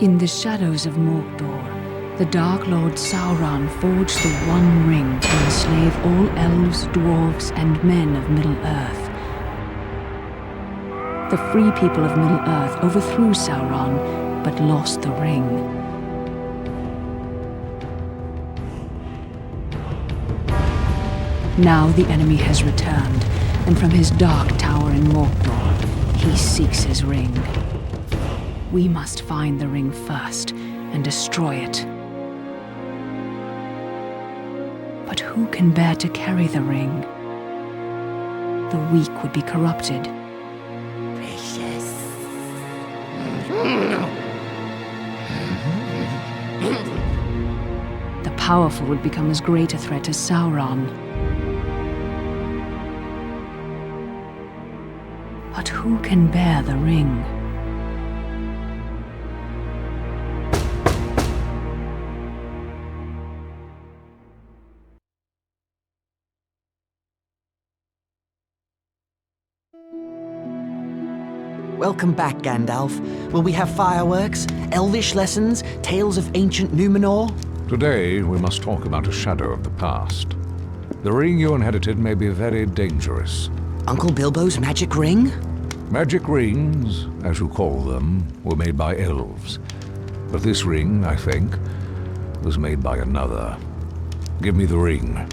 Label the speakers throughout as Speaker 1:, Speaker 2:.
Speaker 1: In the shadows of Mordor, the Dark Lord Sauron forged the One Ring to enslave all elves, dwarves, and men of Middle-earth. The free people of Middle-earth overthrew Sauron, but lost the ring. Now the enemy has returned, and from his dark tower in Mordor, he seeks his ring. We must find the ring first and destroy it. But who can bear to carry the ring? The weak would be corrupted.
Speaker 2: Precious.
Speaker 1: The powerful would become as great a threat as Sauron. But who can bear the ring?
Speaker 3: Welcome back, Gandalf. Will we have fireworks, elvish lessons, tales of ancient Numenor?
Speaker 4: Today, we must talk about a shadow of the past. The ring you inherited may be very dangerous.
Speaker 3: Uncle Bilbo's magic ring?
Speaker 4: Magic rings, as you call them, were made by elves. But this ring, I think, was made by another. Give me the ring.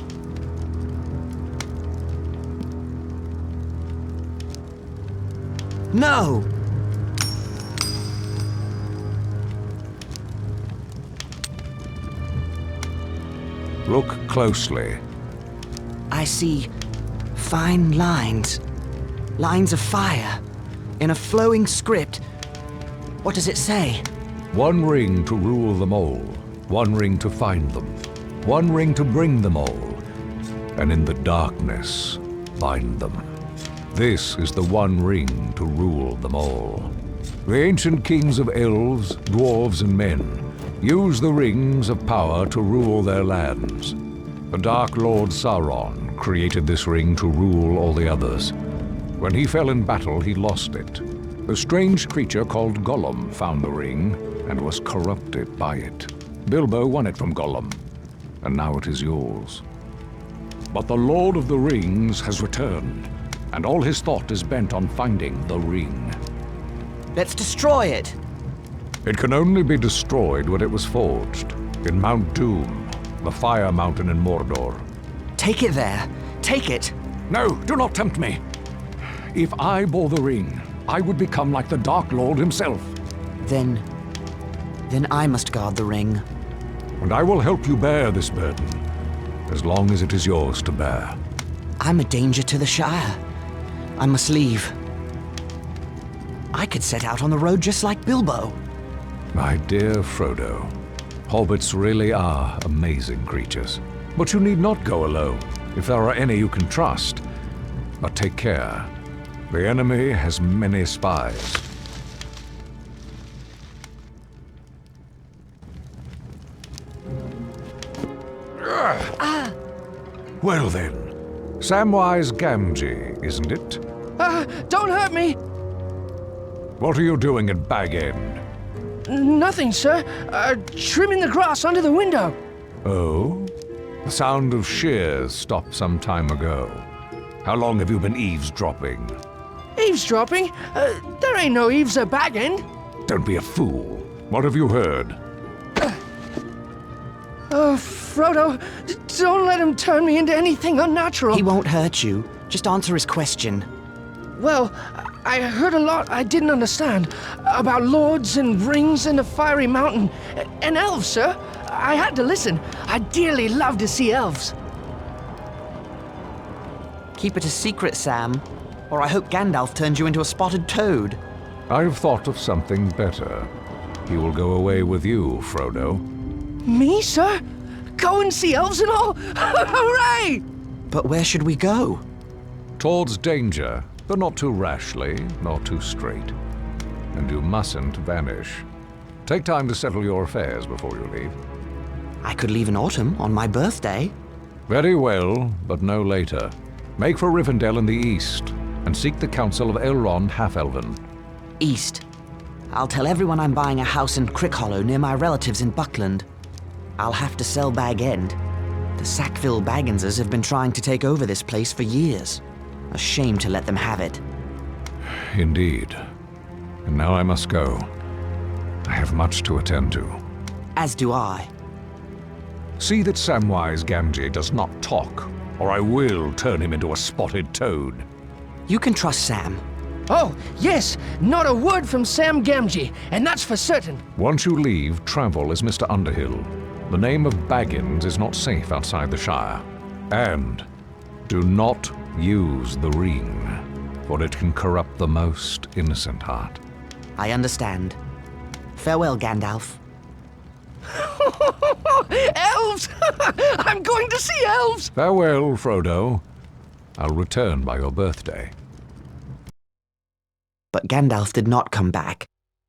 Speaker 3: No!
Speaker 4: Look closely.
Speaker 3: I see fine lines. Lines of fire. In a flowing script. What does it say?
Speaker 4: One ring to rule them all. One ring to find them. One ring to bring them all. And in the darkness, bind them. This is the One Ring to rule them all. The ancient kings of elves, dwarves, and men used the rings of power to rule their lands. The Dark Lord Sauron created this ring to rule all the others. When he fell in battle, he lost it. A strange creature called Gollum found the ring and was corrupted by it. Bilbo won it from Gollum, and now it is yours. But the Lord of the Rings has returned, and all his thought is bent on finding the ring.
Speaker 3: Let's destroy it!
Speaker 4: It can only be destroyed when it was forged, in Mount Doom, the Fire Mountain in Mordor.
Speaker 3: Take it there! Take it!
Speaker 4: No, do not tempt me! If I bore the ring, I would become like the Dark Lord himself.
Speaker 3: Then I must guard the ring.
Speaker 4: And I will help you bear this burden, as long as it is yours to bear.
Speaker 3: I'm a danger to the Shire. I must leave. I could set out on the road just like Bilbo.
Speaker 4: My dear Frodo, hobbits really are amazing creatures. But you need not go alone, if there are any you can trust. But take care. The enemy has many spies. Well then, Samwise Gamgee, isn't it?
Speaker 5: Don't hurt me!
Speaker 4: What are you doing at Bag End?
Speaker 5: Nothing, sir. Trimming the grass under the window.
Speaker 4: Oh? The sound of shears stopped some time ago. How long have you been eavesdropping?
Speaker 5: Eavesdropping? There ain't no eaves at Bag End.
Speaker 4: Don't be a fool. What have you heard?
Speaker 5: Frodo, don't let him turn me into anything unnatural.
Speaker 3: He won't hurt you. Just answer his question.
Speaker 5: Well, I heard a lot I didn't understand. About lords and rings and the fiery mountain. And elves, sir. I had to listen. I dearly love to see elves.
Speaker 3: Keep it a secret, Sam. Or I hope Gandalf turns you into a spotted toad.
Speaker 4: I've thought of something better. He will go away with you, Frodo.
Speaker 5: Me, sir? Go and see elves and all? Hooray!
Speaker 3: But where should we go?
Speaker 4: Towards danger, but not too rashly, nor too straight. And you mustn't vanish. Take time to settle your affairs before you leave.
Speaker 3: I could leave in autumn, on my birthday.
Speaker 4: Very well, but no later. Make for Rivendell in the east, and seek the counsel of Elrond Half-Elven.
Speaker 3: East. I'll tell everyone I'm buying a house in Crickhollow near my relatives in Buckland. I'll have to sell Bag End. The Sackville Bagginses have been trying to take over this place for years. A shame to let them have it.
Speaker 4: Indeed. And now I must go. I have much to attend to.
Speaker 3: As do I.
Speaker 4: See that Samwise Gamgee does not talk, or I will turn him into a spotted toad.
Speaker 3: You can trust Sam.
Speaker 5: Oh, yes, not a word from Sam Gamgee, and that's for certain.
Speaker 4: Once you leave, travel as Mr. Underhill. The name of Baggins is not safe outside the Shire. And do not use the ring, for it can corrupt the most innocent heart.
Speaker 3: I understand. Farewell, Gandalf.
Speaker 5: Elves! I'm going to see elves!
Speaker 4: Farewell, Frodo. I'll return by your birthday.
Speaker 3: But Gandalf did not come back,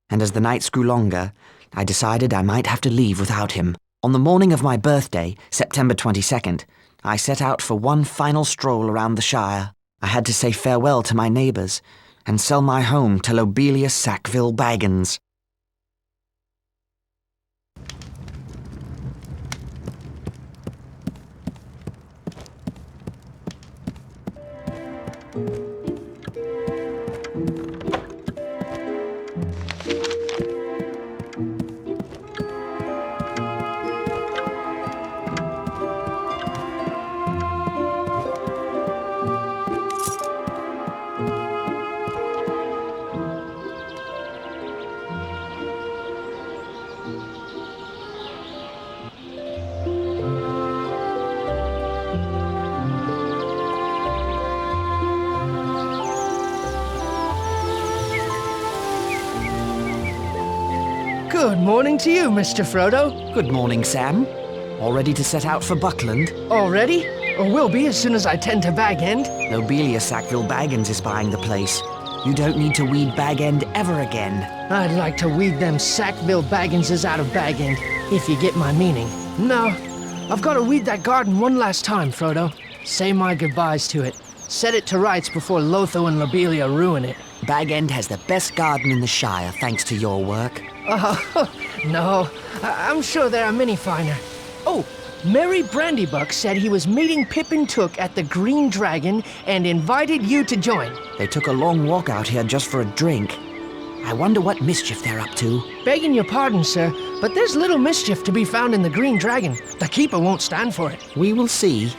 Speaker 3: and as the nights grew longer, I decided I might have to leave without him. On the morning of my birthday, September 22nd, I set out for one final stroll around the Shire. I had to say farewell to my neighbours and sell my home to Lobelia Sackville Baggins.
Speaker 5: Good morning to you, Mr. Frodo.
Speaker 3: Good morning, Sam. All ready to set out for Buckland?
Speaker 5: Already? Or will be as soon as I tend to Bag End.
Speaker 3: Lobelia Sackville Baggins is buying the place. You don't need to weed Bag End ever again.
Speaker 5: I'd like to weed them Sackville Bagginses out of Bag End, if you get my meaning. No, I've got to weed that garden one last time, Frodo. Say my goodbyes to it. Set it to rights before Lotho and Lobelia ruin it.
Speaker 3: Bag End has the best garden in the Shire, thanks to your work.
Speaker 5: No, I'm sure there are many finer. Oh, Merry Brandybuck said he was meeting Pippin Took at the Green Dragon and invited you to join.
Speaker 3: They took a long walk out here just for a drink. I wonder what mischief they're up to.
Speaker 5: Begging your pardon, sir, but there's little mischief to be found in the Green Dragon. The Keeper won't stand for it.
Speaker 3: We will see.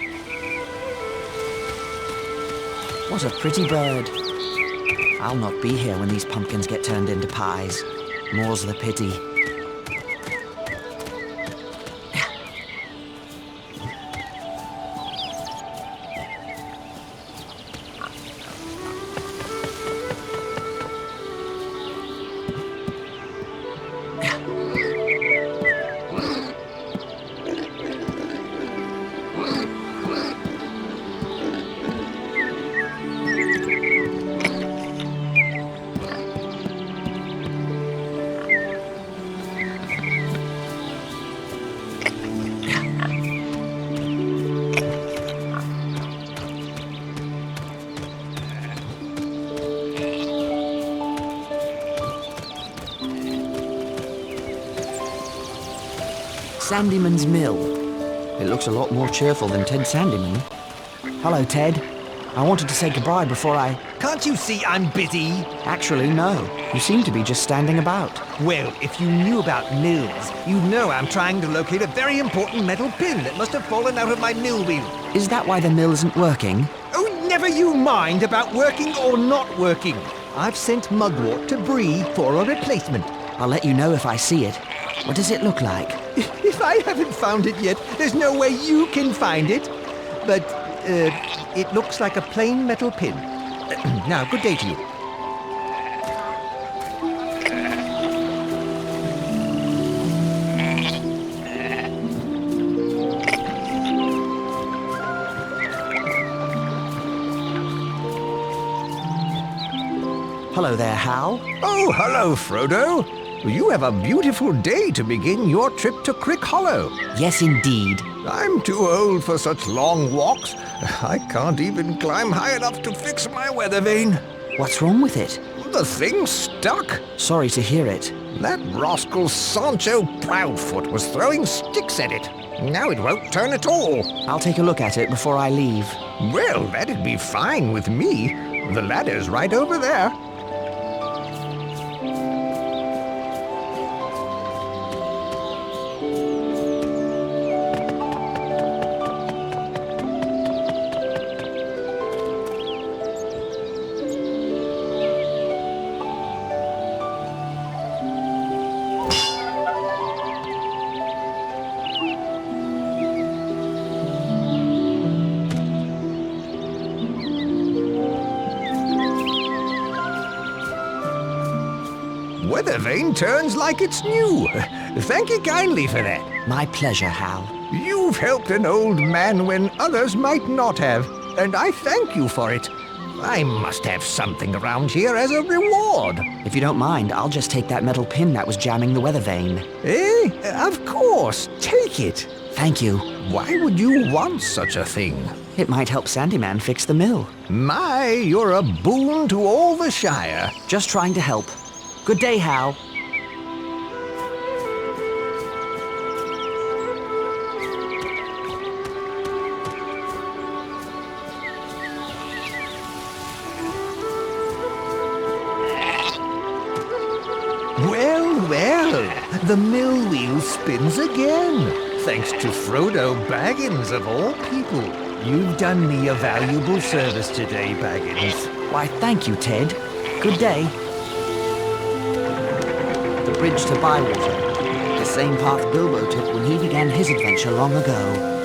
Speaker 3: What a pretty bird. I'll not be here when these pumpkins get turned into pies. More's the pity. Sandyman's Mill. It looks a lot more cheerful than Ted Sandyman. Hello, Ted. I wanted to say goodbye before I...
Speaker 6: Can't you see I'm busy?
Speaker 3: Actually, no. You seem to be just standing about.
Speaker 6: Well, if you knew about mills, you'd know I'm trying to locate a very important metal pin that must have fallen out of my mill wheel.
Speaker 3: Is that why the mill isn't working?
Speaker 6: Oh, never you mind about working or not working. I've sent Mugwort to Bree for a replacement.
Speaker 3: I'll let you know if I see it. What does it look like?
Speaker 6: If I haven't found it yet, there's no way you can find it. But, it looks like a plain metal pin. Now, good day to you.
Speaker 3: Hello there, Hal.
Speaker 6: Oh, hello, Frodo. You have a beautiful day to begin your trip to Crickhollow.
Speaker 3: Yes, indeed.
Speaker 6: I'm too old for such long walks. I can't even climb high enough to fix my weather vane.
Speaker 3: What's wrong with it?
Speaker 7: The thing's stuck.
Speaker 3: Sorry to hear it.
Speaker 7: That rascal Sancho Proudfoot was throwing sticks at it. Now it won't turn at all.
Speaker 3: I'll take a look at it before I leave.
Speaker 7: Well, that'd be fine with me. The ladder's right over there. Weather vane turns like it's new. Thank you kindly for that.
Speaker 3: My pleasure, Hal.
Speaker 7: You've helped an old man when others might not have, and I thank you for it. I must have something around here as a reward.
Speaker 3: If you don't mind, I'll just take that metal pin that was jamming the weather vane.
Speaker 7: Eh? Of course. Take it.
Speaker 3: Thank you.
Speaker 7: Why would you want such a thing?
Speaker 3: It might help Sandyman fix the mill.
Speaker 7: My, you're a boon to all the Shire.
Speaker 3: Just trying to help. Good day, Hal.
Speaker 6: Well, the mill wheel spins again. Thanks to Frodo Baggins, of all people. You've done me a valuable service today, Baggins.
Speaker 3: Why, thank you, Ted. Good day. The bridge to Bywater. The same path Bilbo took when he began his adventure long ago.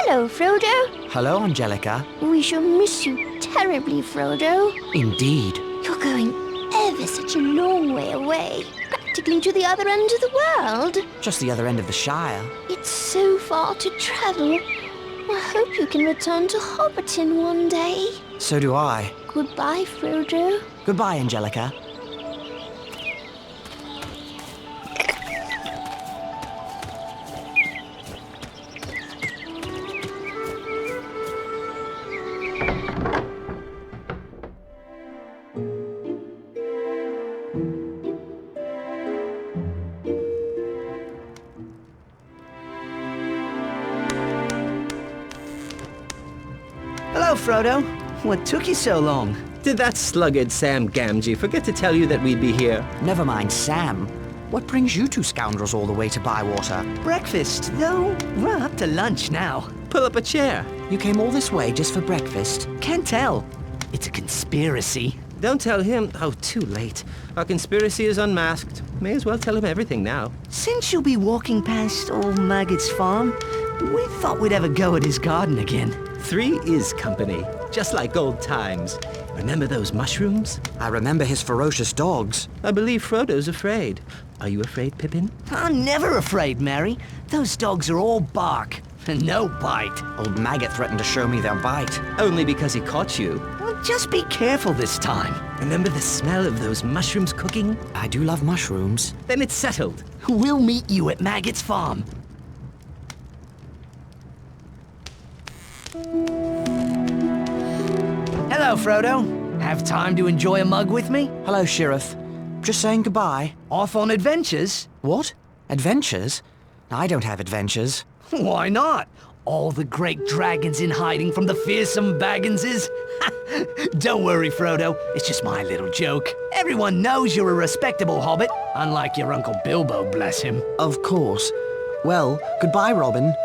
Speaker 2: Hello, Frodo.
Speaker 3: Hello, Angelica.
Speaker 2: We shall miss you terribly, Frodo.
Speaker 3: Indeed.
Speaker 2: You're going ever such a long way away, practically to the other end of the world.
Speaker 3: Just the other end of the Shire.
Speaker 2: It's so far to travel. I hope you can return to Hobbiton one day.
Speaker 3: So do I.
Speaker 2: Goodbye, Frodo.
Speaker 3: Goodbye, Angelica.
Speaker 8: Hello, Frodo. What took you so long? Did that sluggard Sam Gamgee forget to tell you that we'd be here?
Speaker 3: Never mind Sam. What brings you two scoundrels all the way to Bywater?
Speaker 8: Breakfast, though. We're up to lunch now. Pull up a chair.
Speaker 3: You came all this way just for breakfast?
Speaker 8: Can't tell. It's a conspiracy. Don't tell him. Oh, too late. Our conspiracy is unmasked. May as well tell him everything now. Since you'll be walking past old Maggot's farm, we thought we'd have a go at his garden again. 3 is company, just like old times. Remember those mushrooms?
Speaker 3: I remember his ferocious dogs.
Speaker 8: I believe Frodo's afraid. Are you afraid, Pippin? I'm never afraid, Mary. Those dogs are all bark and no bite.
Speaker 3: Old Maggot threatened to show me their bite.
Speaker 8: Only because he caught you. Well, just be careful this time. Remember the smell of those mushrooms cooking?
Speaker 3: I do love mushrooms.
Speaker 8: Then it's settled. We'll meet you at Maggot's farm. Hello, Frodo. Have time to enjoy a mug with me?
Speaker 3: Hello, Sheriff. Just saying goodbye.
Speaker 8: Off on adventures?
Speaker 3: What? Adventures? I don't have adventures.
Speaker 8: Why not? All the great dragons in hiding from the fearsome Bagginses? Don't worry, Frodo. It's just my little joke. Everyone knows you're a respectable hobbit, unlike your Uncle Bilbo, bless him.
Speaker 3: Of course. Well, goodbye, Robin.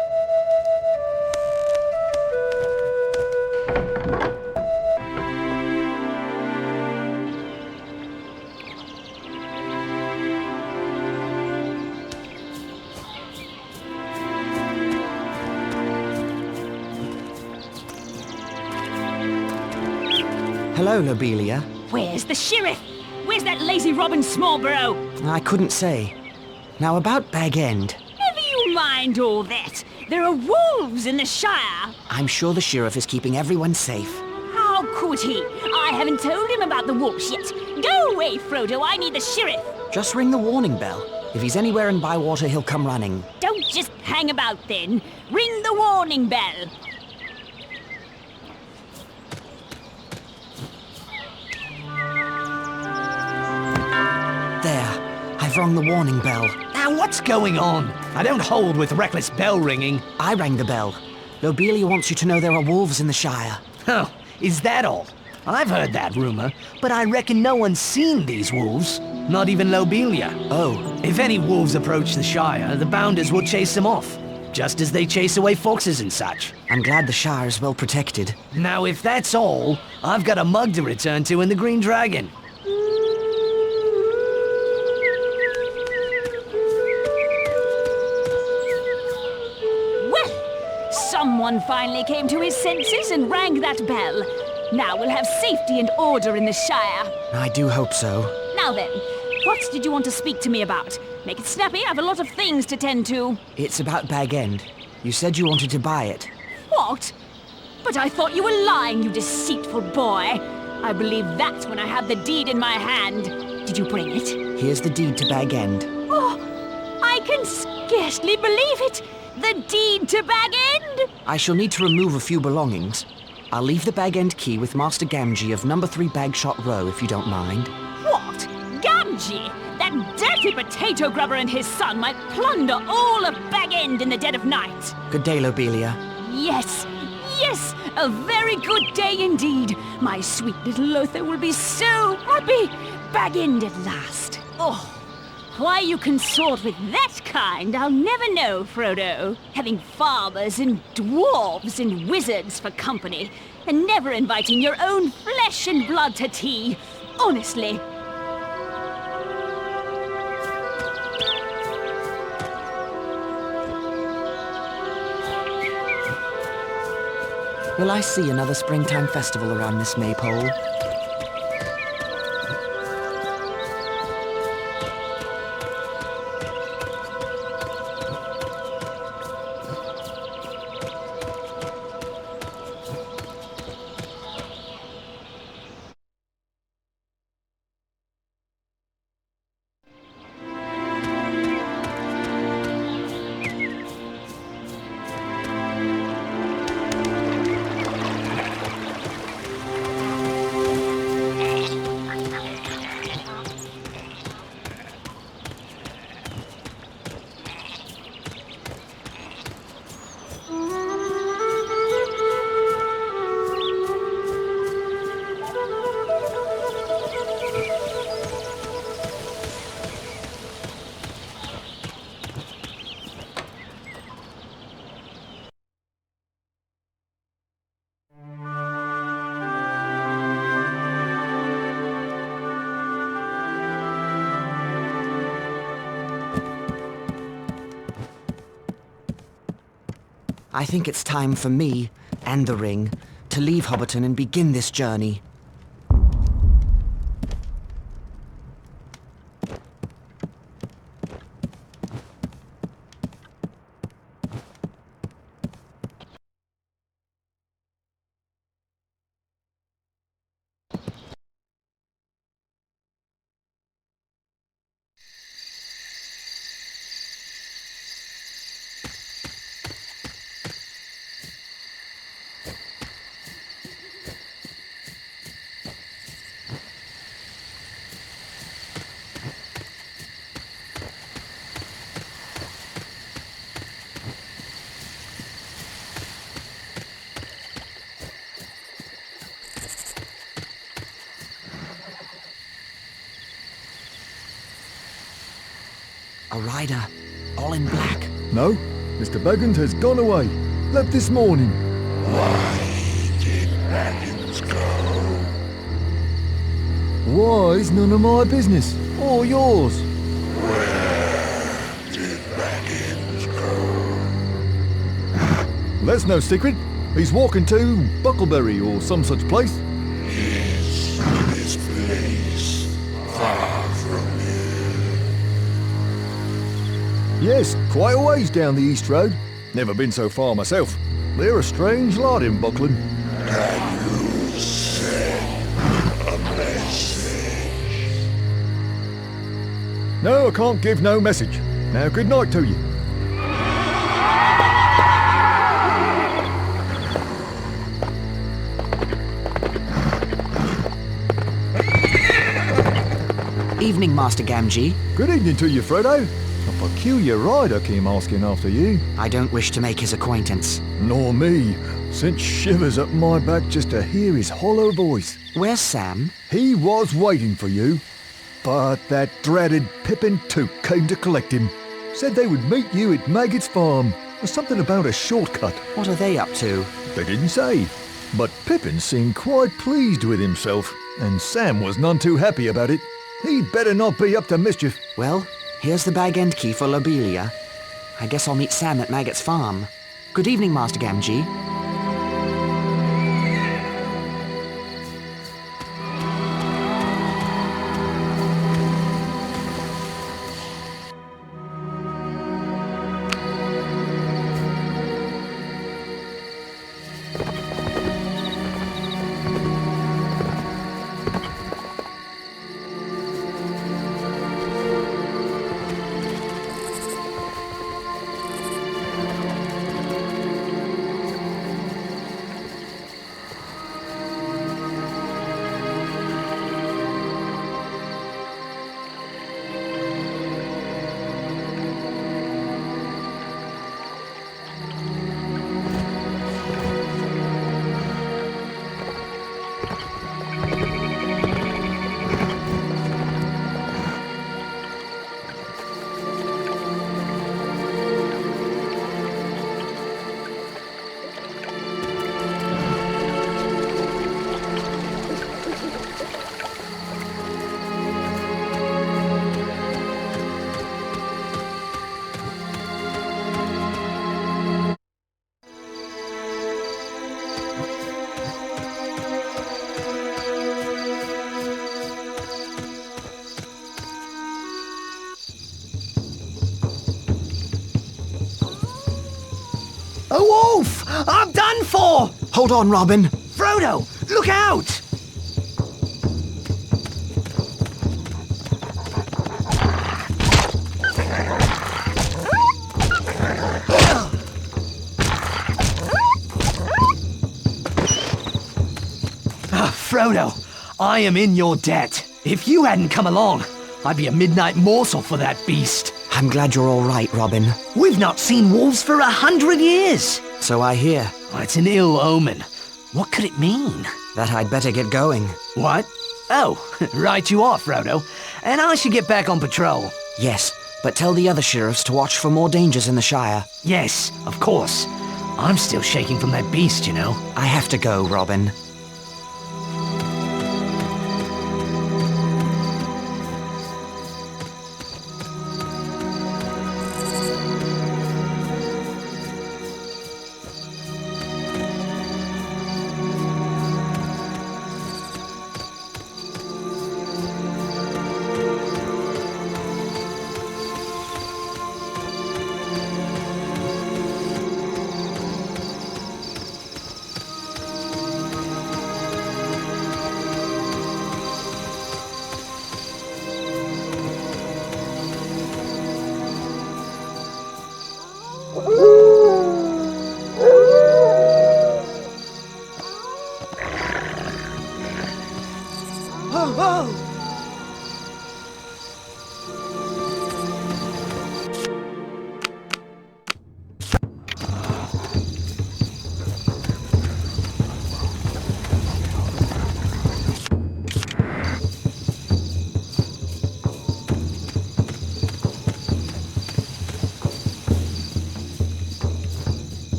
Speaker 3: Hello, Lobelia.
Speaker 1: Where's the sheriff? Where's that lazy Robin Smallborough?
Speaker 3: I couldn't say. Now about Bag End.
Speaker 1: Never you mind all that. There are wolves in the Shire.
Speaker 3: I'm sure the sheriff is keeping everyone safe.
Speaker 1: How could he? I haven't told him about the wolves yet. Go away, Frodo. I need the sheriff.
Speaker 3: Just ring the warning bell. If he's anywhere in Bywater, he'll come running.
Speaker 1: Don't just hang about then. Ring the warning bell.
Speaker 3: There. I've rung the warning bell.
Speaker 8: Now what's going on? I don't hold with reckless bell ringing.
Speaker 3: I rang the bell. Lobelia wants you to know there are wolves in the Shire.
Speaker 8: Oh, is that all? I've heard that rumor, but I reckon no one's seen these wolves. Not even Lobelia.
Speaker 3: Oh.
Speaker 8: If any wolves approach the Shire, the Bounders will chase them off. Just as they chase away foxes and such.
Speaker 3: I'm glad the Shire is well protected.
Speaker 8: Now if that's all, I've got a mug to return to in the Green Dragon.
Speaker 1: Someone finally came to his senses and rang that bell. Now we'll have safety and order in the Shire.
Speaker 3: I do hope so.
Speaker 1: Now then, what did you want to speak to me about? Make it snappy, I have a lot of things to tend to.
Speaker 3: It's about Bag End. You said you wanted to buy it.
Speaker 1: What? But I thought you were lying, you deceitful boy. I believe that when I have the deed in my hand. Did you bring it?
Speaker 3: Here's the deed to Bag End.
Speaker 1: Oh, I can scarcely believe it. The deed to Bag End?
Speaker 3: I shall need to remove a few belongings. I'll leave the Bag End key with Master Gamgee of number 3 Bagshot Row, if you don't mind.
Speaker 1: What? Gamgee? That dirty potato grubber and his son might plunder all of Bag End in the dead of night.
Speaker 3: Good day, Lobelia.
Speaker 1: Yes, yes, a very good day indeed. My sweet little Lothar will be so happy. Bag End at last. Oh. Why you consort with that kind, I'll never know, Frodo. Having farmers and dwarves and wizards for company, and never inviting your own flesh and blood to tea. Honestly.
Speaker 3: Will I see another springtime festival around this maypole? I think it's time for me, and the ring, to leave Hobbiton and begin this journey. A rider, all in black.
Speaker 9: No, Mr. Baggins has gone away. Left this morning.
Speaker 10: Why did Baggins go?
Speaker 9: Why is none of my business, or yours.
Speaker 10: Where did Baggins go?
Speaker 9: That's no secret. He's walking to Buckleberry or some such place.
Speaker 10: He's
Speaker 9: Yes, quite a ways down the East Road. Never been so far myself. They're a strange lot in Buckland.
Speaker 10: Can you send a message?
Speaker 9: No, I can't give no message. Now, good night to you.
Speaker 3: Evening, Master Gamgee.
Speaker 9: Good evening to you, Frodo. A peculiar rider came asking after you.
Speaker 3: I don't wish to make his acquaintance.
Speaker 9: Nor me. Sent shivers up my back just to hear his hollow voice.
Speaker 3: Where's Sam?
Speaker 9: He was waiting for you. But that dreaded Pippin Took came to collect him. Said they would meet you at Maggot's farm. There's something about a shortcut.
Speaker 3: What are they up to?
Speaker 9: They didn't say. But Pippin seemed quite pleased with himself, and Sam was none too happy about it. He'd better not be up to mischief.
Speaker 3: Well, here's the bag end key for Lobelia. I guess I'll meet Sam at Maggot's farm. Good evening, Master Gamgee.
Speaker 8: A wolf! I'm done for!
Speaker 3: Hold on, Robin.
Speaker 8: Frodo, look out! Frodo, I am in your debt. If you hadn't come along, I'd be a midnight morsel for that beast.
Speaker 3: I'm glad you're all right, Robin.
Speaker 8: We've not seen wolves for 100 years.
Speaker 3: So I hear.
Speaker 8: Oh, it's an ill omen. What could it mean?
Speaker 3: That I'd better get going.
Speaker 8: What? Oh, right you are, Frodo. And I should get back on patrol.
Speaker 3: Yes, but tell the other sheriffs to watch for more dangers in the Shire.
Speaker 8: Yes, of course. I'm still shaking from that beast, you know.
Speaker 3: I have to go, Robin.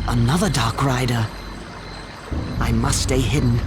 Speaker 3: Another Dark Rider. I must stay hidden.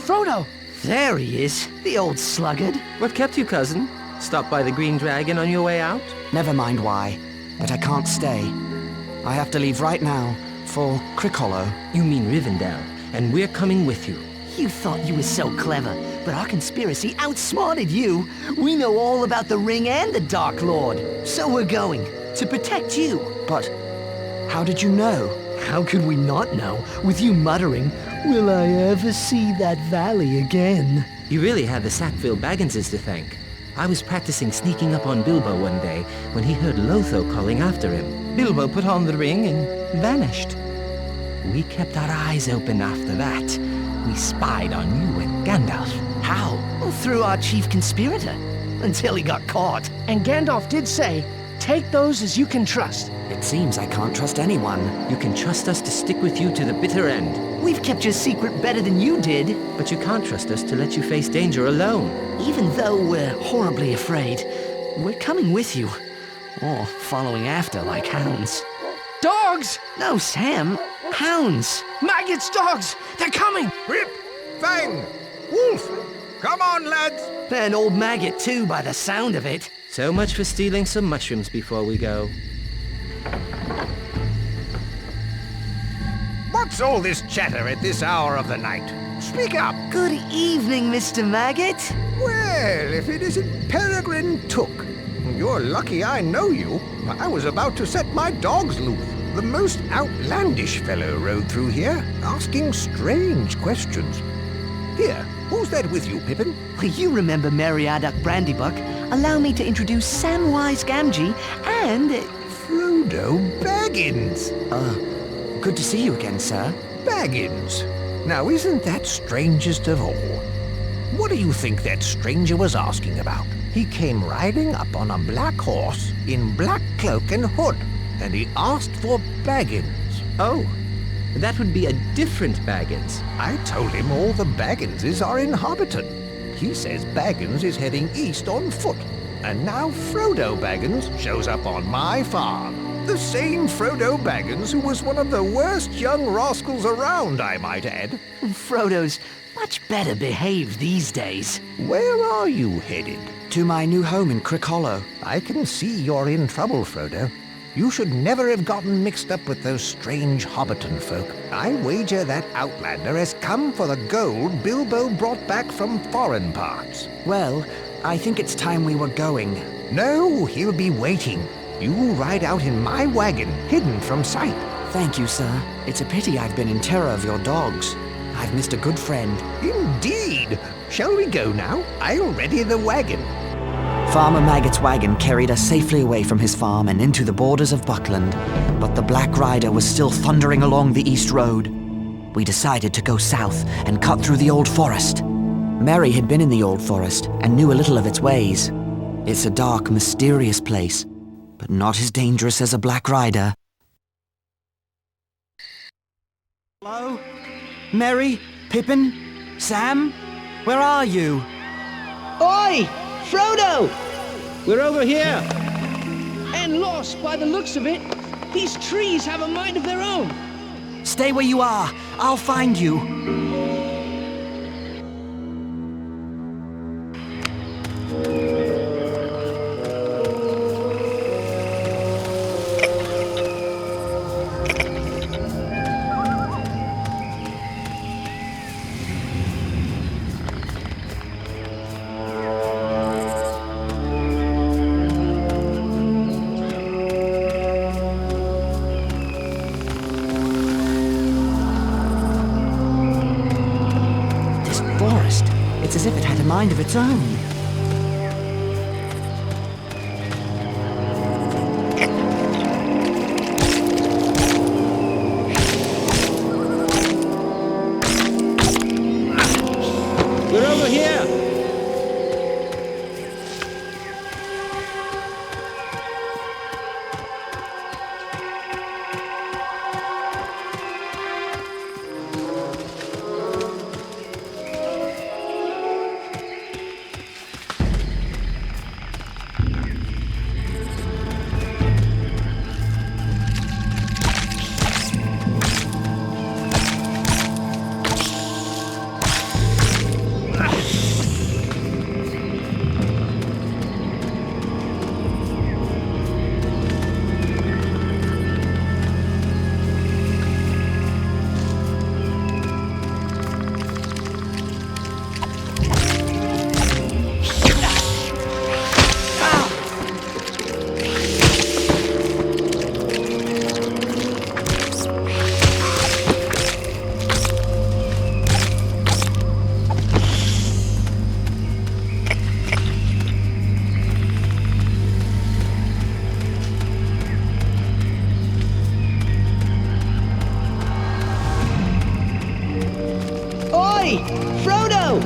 Speaker 5: Frodo!
Speaker 8: There he is, the old sluggard. What kept you, cousin? Stop by the Green Dragon on your way out?
Speaker 3: Never mind why, but I can't stay. I have to leave right now for Crickhollow.
Speaker 8: You mean Rivendell, and we're coming with you. You thought you were so clever, but our conspiracy outsmarted you. We know all about the Ring and the Dark Lord, so we're going to protect you.
Speaker 3: But how did you know?
Speaker 8: How could we not know, with you muttering, "Will I ever see that valley again?" You really had the Sackville Bagginses to thank. I was practicing sneaking up on Bilbo one day when he heard Lotho calling after him. Bilbo put on the ring and vanished. We kept our eyes open after that. We spied on you and Gandalf. How? Well, through our chief conspirator, until he got caught.
Speaker 5: And Gandalf did say, take those as you can trust.
Speaker 3: It seems I can't trust anyone.
Speaker 8: You can trust us to stick with you to the bitter end. We've kept your secret better than you did. But you can't trust us to let you face danger alone. Even though we're horribly afraid, we're coming with you. Or following after like hounds.
Speaker 5: Dogs!
Speaker 8: No, Sam. Hounds.
Speaker 5: Maggots, dogs! They're coming!
Speaker 7: Rip! Fang! Wolf! Come on, lads!
Speaker 8: An old maggot too, by the sound of it. So much for stealing some mushrooms before we go.
Speaker 7: What's all this chatter at this hour of the night? Speak up!
Speaker 8: Good evening, Mr. Maggot.
Speaker 7: Well, if it isn't Peregrine Took. You're lucky I know you. I was about to set my dogs loose. The most outlandish fellow rode through here, asking strange questions. Here, who's that with you, Pippin?
Speaker 8: You remember Meriadoc Brandybuck. Allow me to introduce Samwise Gamgee and...
Speaker 7: Frodo Baggins.
Speaker 3: Good to see you again, sir.
Speaker 7: Baggins. Now, isn't that strangest of all? What do you think that stranger was asking about? He came riding up on a black horse in black cloak and hood, and he asked for Baggins.
Speaker 8: Oh, that would be a different Baggins.
Speaker 7: I told him all the Bagginses are in Hobbiton. He says Baggins is heading east on foot, and now Frodo Baggins shows up on my farm. The same Frodo Baggins who was one of the worst young rascals around, I might add.
Speaker 8: Frodo's much better behaved these days.
Speaker 7: Where are you headed?
Speaker 3: To my new home in Crickhollow.
Speaker 7: I can see you're in trouble, Frodo. You should never have gotten mixed up with those strange Hobbiton folk. I wager that outlander has come for the gold Bilbo brought back from foreign parts.
Speaker 3: Well, I think it's time we were going.
Speaker 7: No, he'll be waiting. You ride out in my wagon, hidden from sight.
Speaker 3: Thank you, sir. It's a pity I've been in terror of your dogs. I've missed a good friend.
Speaker 7: Indeed. Shall we go now? I'll ready the wagon.
Speaker 3: Farmer Maggot's wagon carried us safely away from his farm and into the borders of Buckland, but the Black Rider was still thundering along the East Road. We decided to go south and cut through the Old Forest. Merry had been in the Old Forest and knew a little of its ways. It's a dark, mysterious place, but not as dangerous as a Black Rider. Hello? Merry? Pippin? Sam? Where are you?
Speaker 8: Oi! Frodo! We're over here.
Speaker 5: And lost by the looks of it. These trees have a mind of their own.
Speaker 3: Stay where you are. I'll find you. It's as if it had a mind of its own.
Speaker 8: We're over here!
Speaker 11: Oi! Frodo!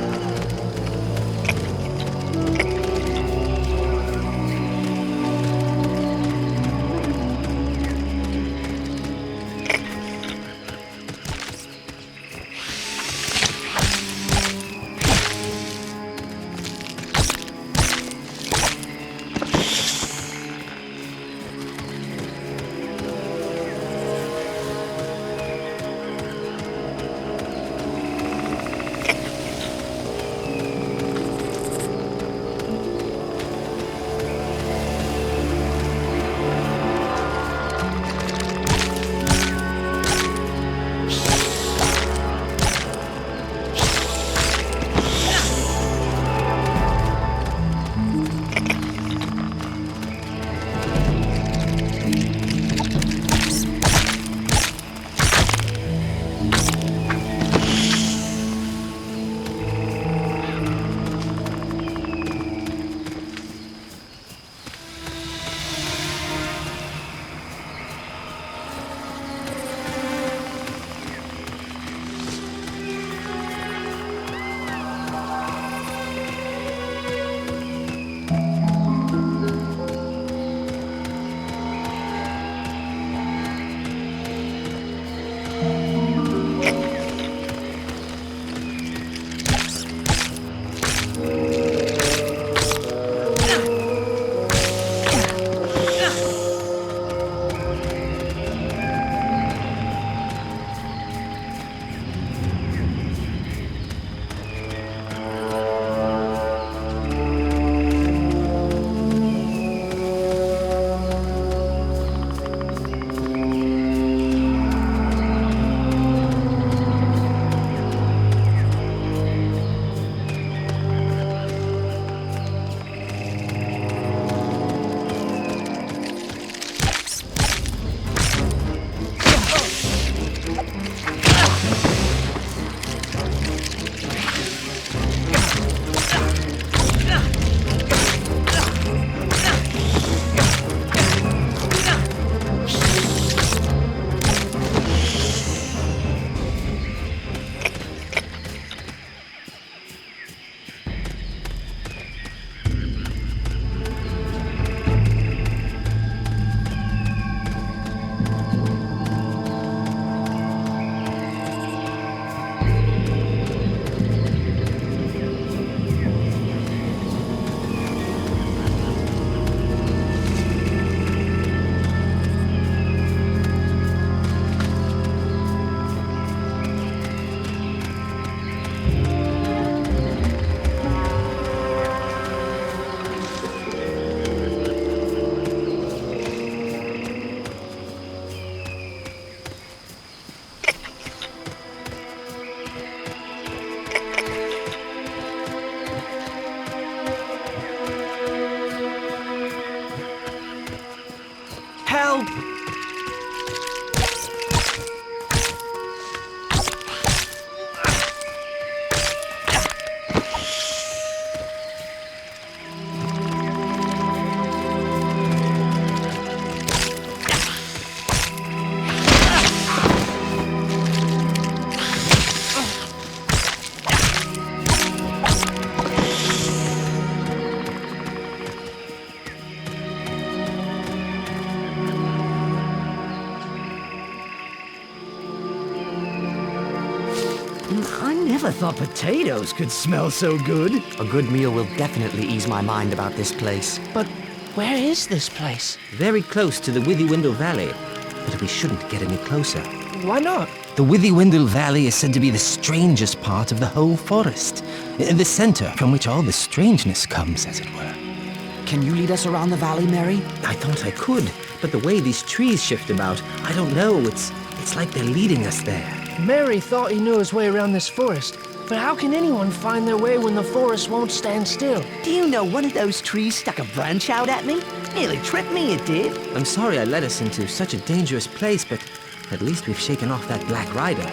Speaker 8: I never thought potatoes could smell so good.
Speaker 3: A good meal will definitely ease my mind about this place.
Speaker 5: But where is this place?
Speaker 8: Very close to the Withywindle Valley, but we shouldn't get any closer.
Speaker 5: Why not?
Speaker 8: The Withywindle Valley is said to be the strangest part of the whole forest. The center from which all the strangeness comes, as it were.
Speaker 3: Can you lead us around the valley, Mary?
Speaker 8: I thought I could, but the way these trees shift about, I don't know. It's like they're leading us there.
Speaker 5: Mary thought he knew his way around this forest. But how can anyone find their way when the forest won't stand still?
Speaker 11: Do you know one of those trees stuck a branch out at me? Nearly tripped me, it did.
Speaker 8: I'm sorry I led us into such a dangerous place, but at least we've shaken off that Black Rider.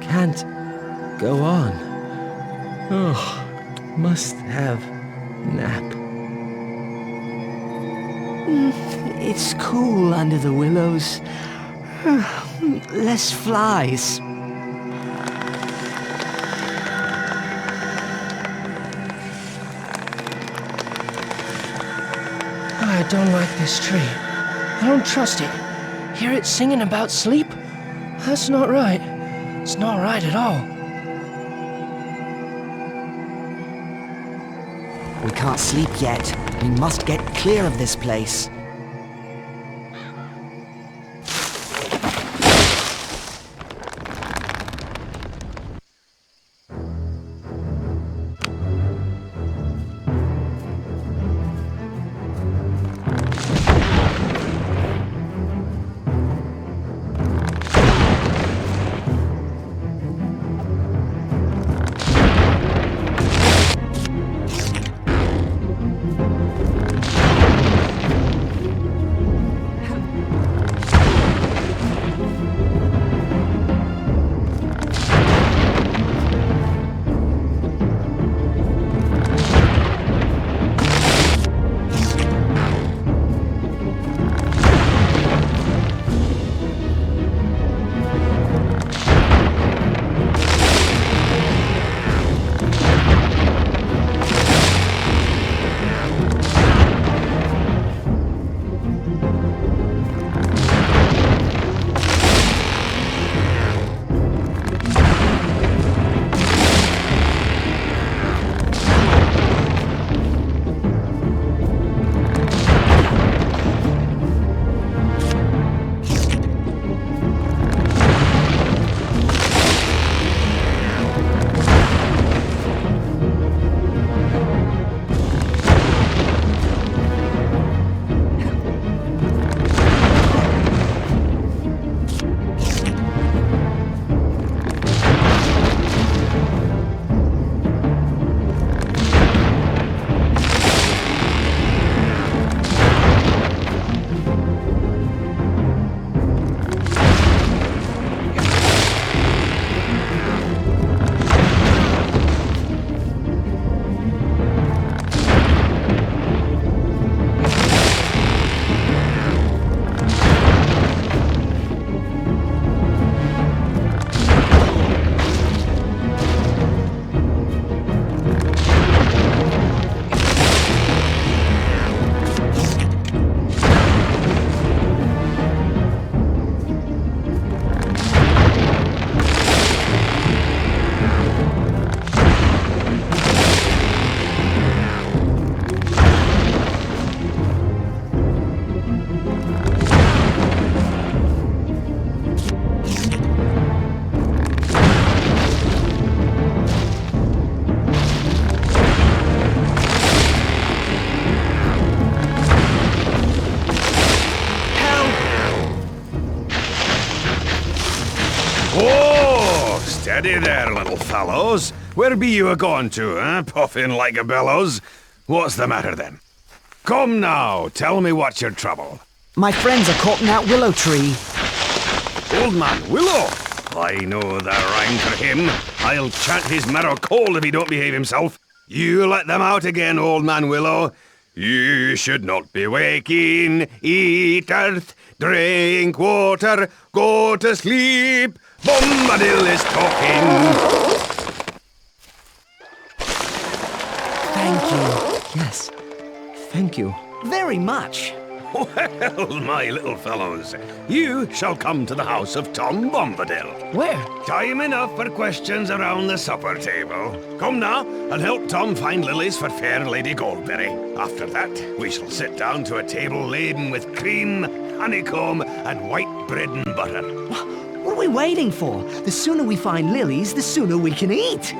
Speaker 8: Can't go on. Oh, must have nap.
Speaker 11: It's cool under the willows. Less flies.
Speaker 5: I don't like this tree. I don't trust it. Hear it singing about sleep? That's not right. It's not right at all.
Speaker 3: We can't sleep yet. We must get clear of this place.
Speaker 12: Steady there, little fellows. Where be you a-going to, puffing like a bellows? What's the matter, then? Come now, tell me what's your trouble.
Speaker 3: My friends are caught in that willow tree.
Speaker 12: Old Man Willow? I know the rhyme for him. I'll chant his marrow cold if he don't behave himself. You let them out again, Old Man Willow. You should not be waking. Eat earth, drink water, go to sleep. Bombadil is talking.
Speaker 8: Thank you. Yes. Thank you. Very much.
Speaker 12: Well, my little fellows, you shall come to the house of Tom Bombadil.
Speaker 5: Where?
Speaker 12: Time enough for questions around the supper table. Come now, and help Tom find lilies for fair Lady Goldberry. After that, we shall sit down to a table laden with cream, honeycomb, and white bread and butter.
Speaker 11: What are we waiting for? The sooner we find lilies, the sooner we can eat.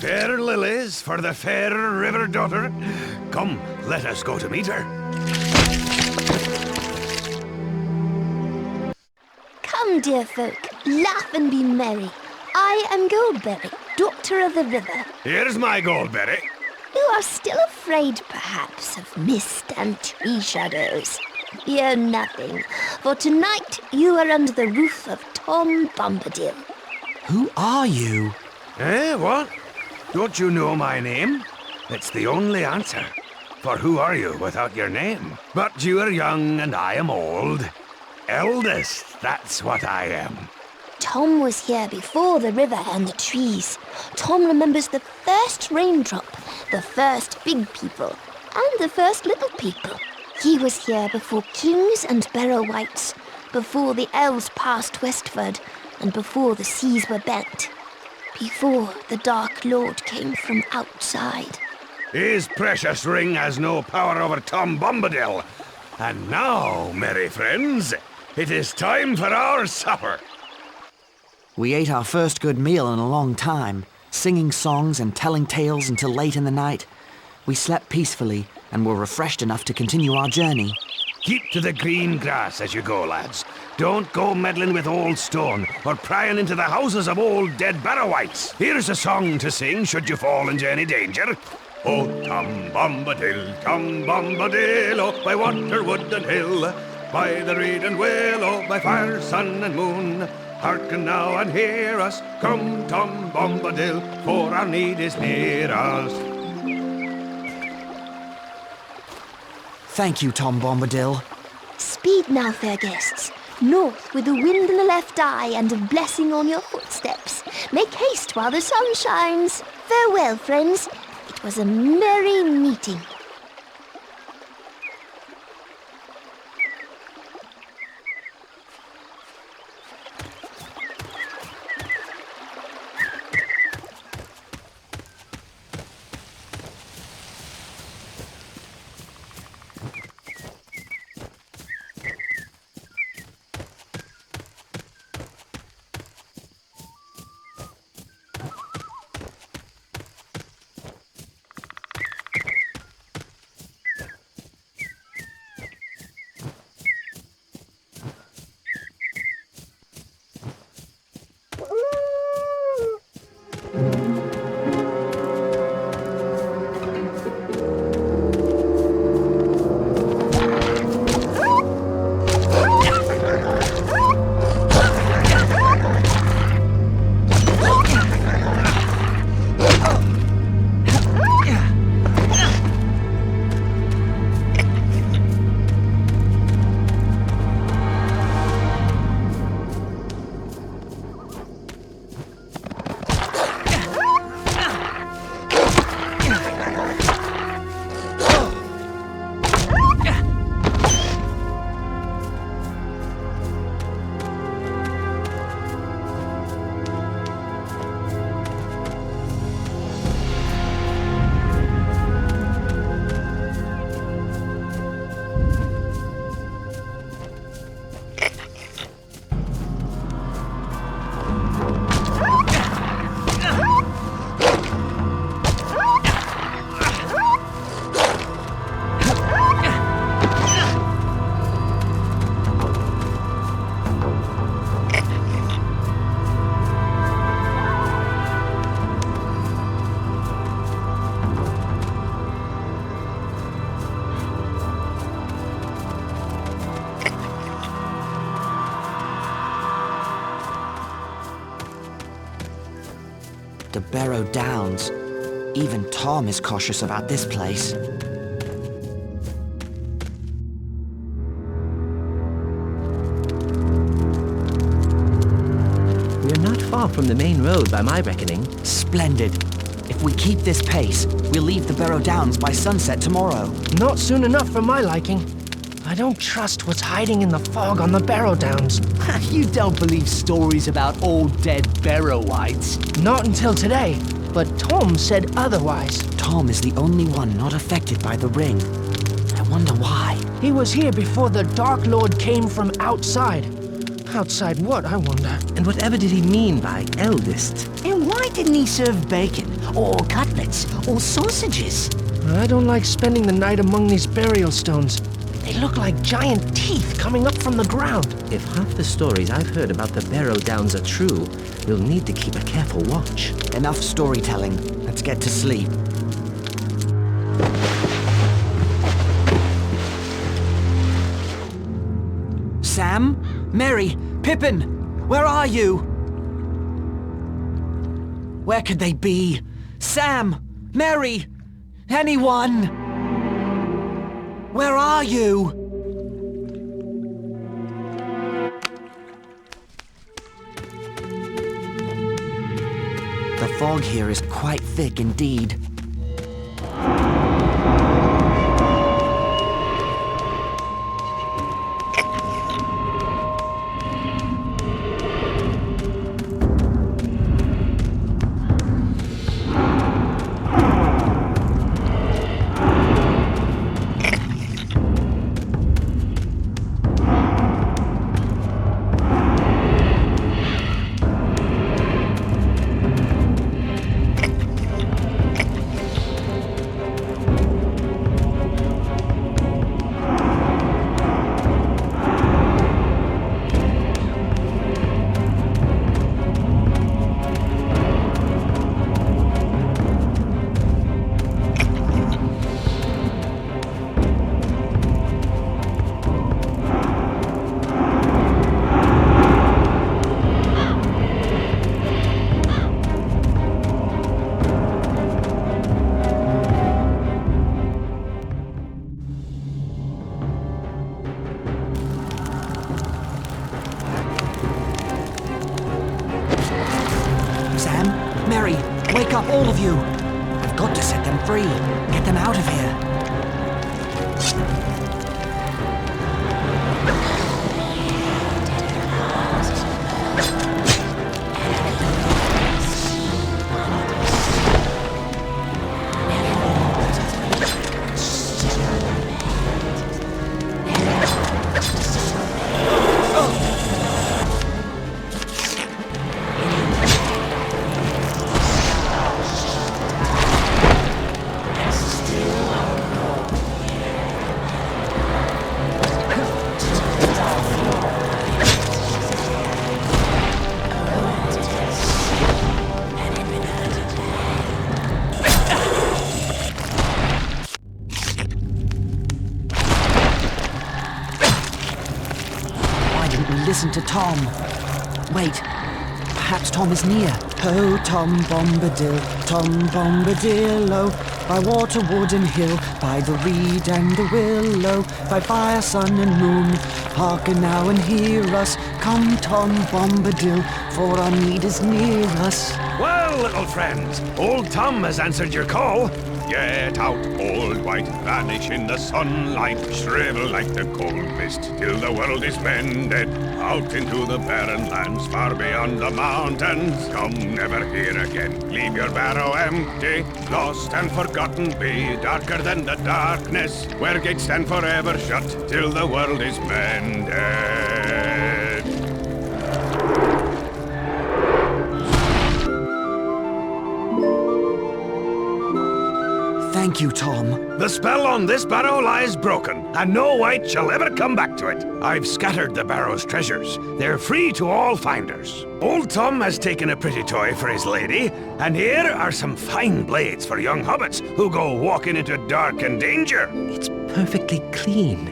Speaker 12: Fair lilies for the fair river daughter. Come, let us go to meet her.
Speaker 2: Come, dear folk, laugh and be merry. I am Goldberry, daughter of the river.
Speaker 12: Here's my Goldberry.
Speaker 2: You are still afraid, perhaps, of mist and tree shadows. Fear nothing, for tonight you are under the roof of Tom Bombadil.
Speaker 3: Who are you?
Speaker 12: Eh, what? Don't you know my name? It's the only answer. For who are you without your name? But you are young and I am old. Eldest, that's what I am.
Speaker 2: Tom was here before the river and the trees. Tom remembers the first raindrop, the first big people, and the first little people. He was here before kings and barrow wights, before the elves passed westward, and before the seas were bent. Before the Dark Lord came from outside.
Speaker 12: His precious ring has no power over Tom Bombadil. And now, merry friends, it is time for our supper.
Speaker 3: We ate our first good meal in a long time, singing songs and telling tales until late in the night. We slept peacefully and were refreshed enough to continue our journey.
Speaker 12: Keep to the green grass as you go, lads. Don't go meddling with old stone or prying into the houses of old dead barrowites. Here's a song to sing should you fall into any danger. Oh, Tom Bombadil, oh, by water, wood and hill, by the reed and willow, by fire, sun and moon. Hearken now and hear us, come Tom Bombadil, for our need is near us.
Speaker 3: Thank you, Tom Bombadil.
Speaker 2: Speed now, fair guests. North with the wind in the left eye and a blessing on your footsteps. Make haste while the sun shines. Farewell, friends. It was a merry meeting.
Speaker 3: The Barrow Downs. Even Tom is cautious about this place.
Speaker 8: We're not far from the main road by my reckoning.
Speaker 3: Splendid. If we keep this pace, we'll leave the Barrow Downs by sunset tomorrow.
Speaker 5: Not soon enough for my liking. I don't trust what's hiding in the fog on the Barrow Downs.
Speaker 11: You don't believe stories about old dead barrowites.
Speaker 5: Not until today, but Tom said otherwise.
Speaker 3: Tom is the only one not affected by the ring. I wonder why.
Speaker 5: He was here before the Dark Lord came from outside. Outside what, I wonder?
Speaker 8: And whatever did he mean by eldest?
Speaker 11: And why didn't he serve bacon, or cutlets, or sausages?
Speaker 5: I don't like spending the night among these burial stones. They look like giant teeth coming up from the ground.
Speaker 8: If half the stories I've heard about the Barrow Downs are true, we'll need to keep a careful watch.
Speaker 3: Enough storytelling. Let's get to sleep. Sam? Mary? Pippin? Where are you? Where could they be? Sam? Mary? Anyone? Where are you? The fog here is quite thick indeed. Sam, Mary, wake up, all of you! I've got to set them free. Get them out of here. Listen to Tom. Wait, perhaps Tom is near. Oh, Tom Bombadil, Tom Bombadil, oh, by water, wood and hill, by the reed and the willow, by fire, sun and moon, hearken now and hear us. Come, Tom Bombadil, for our need is near us.
Speaker 12: Well, little friends, old Tom has answered your call. Get out, old white, vanish in the sunlight, shrivel like the cold mist till the world is mended. Out into the barren lands far beyond the mountains. Come never here again, leave your barrow empty. Lost and forgotten be, darker than the darkness, where gates stand forever shut till the world is mended.
Speaker 3: Thank you, Tom.
Speaker 12: The spell on this barrow lies broken, and no wight shall ever come back to it. I've scattered the barrow's treasures. They're free to all finders. Old Tom has taken a pretty toy for his lady, and here are some fine blades for young hobbits who go walking into dark and danger.
Speaker 8: It's perfectly clean,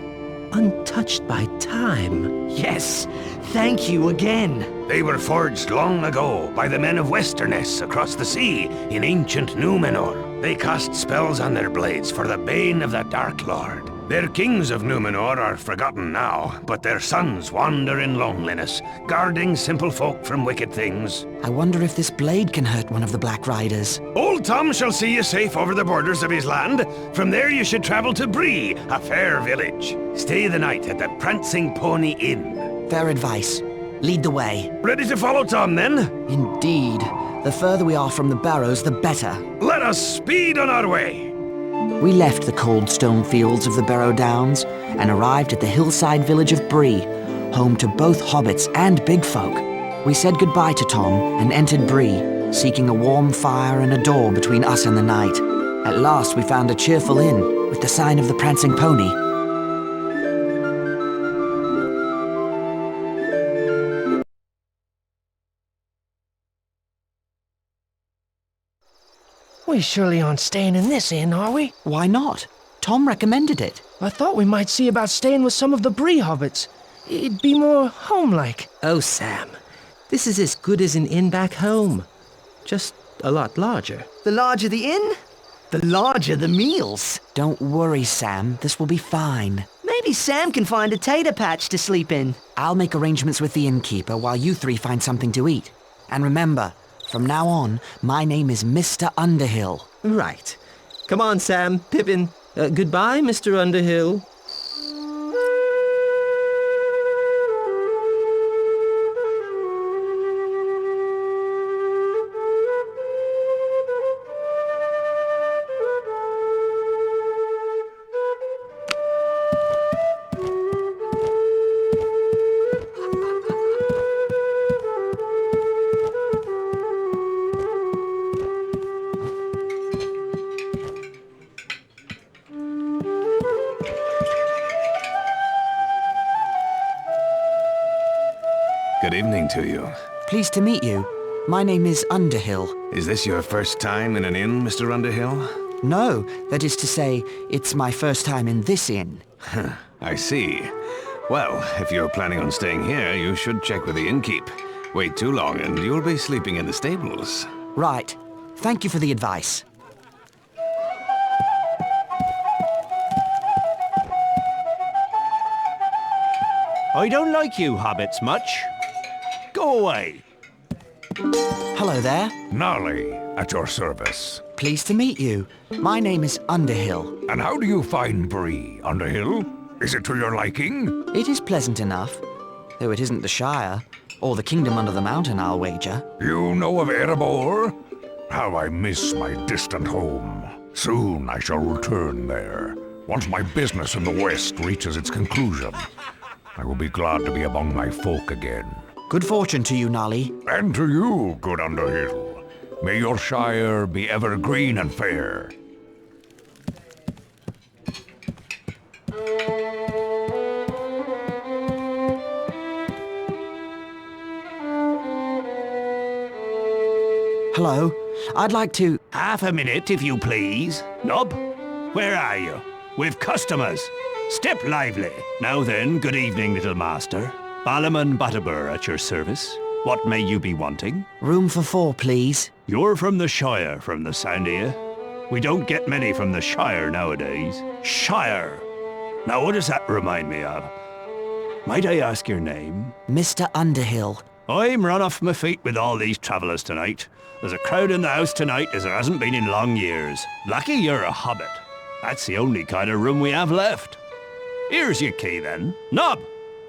Speaker 8: untouched by time.
Speaker 11: Yes, thank you again.
Speaker 12: They were forged long ago by the men of Westerness across the sea in ancient Númenor. They cast spells on their blades for the bane of the Dark Lord. Their kings of Númenor are forgotten now, but their sons wander in loneliness, guarding simple folk from wicked things.
Speaker 3: I wonder if this blade can hurt one of the Black Riders.
Speaker 12: Old Tom shall see you safe over the borders of his land. From there you should travel to Bree, a fair village. Stay the night at the Prancing Pony Inn.
Speaker 3: Fair advice. Lead the way.
Speaker 12: Ready to follow Tom, then?
Speaker 3: Indeed. The further we are from the barrows, the better.
Speaker 12: Let us speed on our way.
Speaker 3: We left the cold stone fields of the Barrow Downs and arrived at the hillside village of Bree, home to both hobbits and big folk. We said goodbye to Tom and entered Bree, seeking a warm fire and a door between us and the night. At last we found a cheerful inn with the sign of the Prancing Pony.
Speaker 5: We surely aren't staying in this inn, are we?
Speaker 3: Why not? Tom recommended it.
Speaker 5: I thought we might see about staying with some of the Bree hobbits. It'd be more home-like.
Speaker 8: Oh, Sam, this is as good as an inn back home. Just a lot larger.
Speaker 11: The larger the inn, the larger the meals.
Speaker 3: Don't worry, Sam. This will be fine.
Speaker 11: Maybe Sam can find a tater patch to sleep in.
Speaker 3: I'll make arrangements with the innkeeper while you three find something to eat. And remember, from now on, my name is Mr. Underhill.
Speaker 8: Right. Come on, Sam, Pippin. Goodbye, Mr. Underhill.
Speaker 12: Good evening to you.
Speaker 3: Pleased to meet you. My name is Underhill.
Speaker 12: Is this your first time in an inn, Mr. Underhill?
Speaker 3: No, that is to say, it's my first time in this inn.
Speaker 12: I see. Well, if you're planning on staying here, you should check with the innkeep. Wait too long and you'll be sleeping in the stables.
Speaker 3: Right. Thank you for the advice.
Speaker 13: I don't like you hobbits much. Go away.
Speaker 3: Hello there.
Speaker 4: Gnarly, at your service.
Speaker 3: Pleased to meet you. My name is Underhill.
Speaker 4: And how do you find Bree, Underhill? Is it to your liking?
Speaker 3: It is pleasant enough, though it isn't the Shire, or the kingdom under the mountain, I'll wager.
Speaker 4: You know of Erebor? How I miss my distant home. Soon I shall return there. Once my business in the west reaches its conclusion, I will be glad to be among my folk again.
Speaker 3: Good fortune to you, Nolly.
Speaker 4: And to you, good Underhill. May your Shire be ever green and fair.
Speaker 3: Hello. I'd like to...
Speaker 12: Half a minute, if you please. Nob, where are you? We've customers. Step lively. Now then, good evening, little master. Balliman Butterbur at your service. What may you be wanting?
Speaker 3: Room for 4, please.
Speaker 12: You're from the Shire, from the sound of you. We don't get many from the Shire nowadays. Shire! Now what does that remind me of? Might I ask your name?
Speaker 3: Mr. Underhill.
Speaker 12: I'm run off my feet with all these travellers tonight. There's a crowd in the house tonight as there hasn't been in long years. Lucky you're a hobbit. That's the only kind of room we have left. Here's your key then. Nob!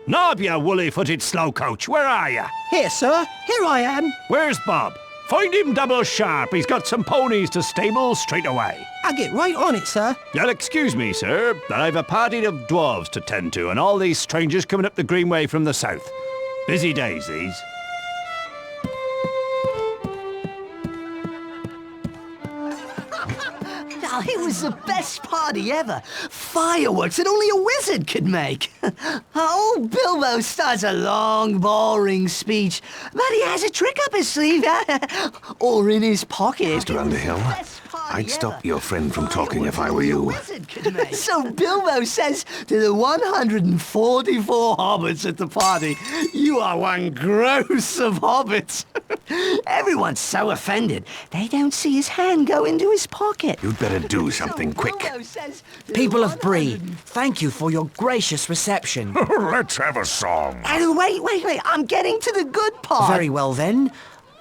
Speaker 12: Nob, you woolly-footed slowcoach, where are you?
Speaker 11: Here, sir. Here I am.
Speaker 12: Where's Bob? Find him double sharp. He's got some ponies to stable straight away.
Speaker 11: I'll get right on it, sir.
Speaker 12: You'll excuse me, sir, but I've a party of dwarves to tend to, and all these strangers coming up the greenway from the south. Busy days, these.
Speaker 11: Oh, it was the best party ever. Fireworks that only a wizard could make. Old Bilbo starts a long, boring speech, but he has a trick up his sleeve, or in his pocket.
Speaker 13: Mr. Underhill, I'd stop your friend from talking if I were you.
Speaker 11: So Bilbo says to the 144 hobbits at the party, "You are one gross of hobbits." Everyone's so offended, they don't see his hand go into his pocket.
Speaker 13: You'd better do something quick.
Speaker 3: People of Bree, thank you for your gracious reception.
Speaker 4: Let's have a song.
Speaker 11: And wait, I'm getting to the good part.
Speaker 3: Very well then.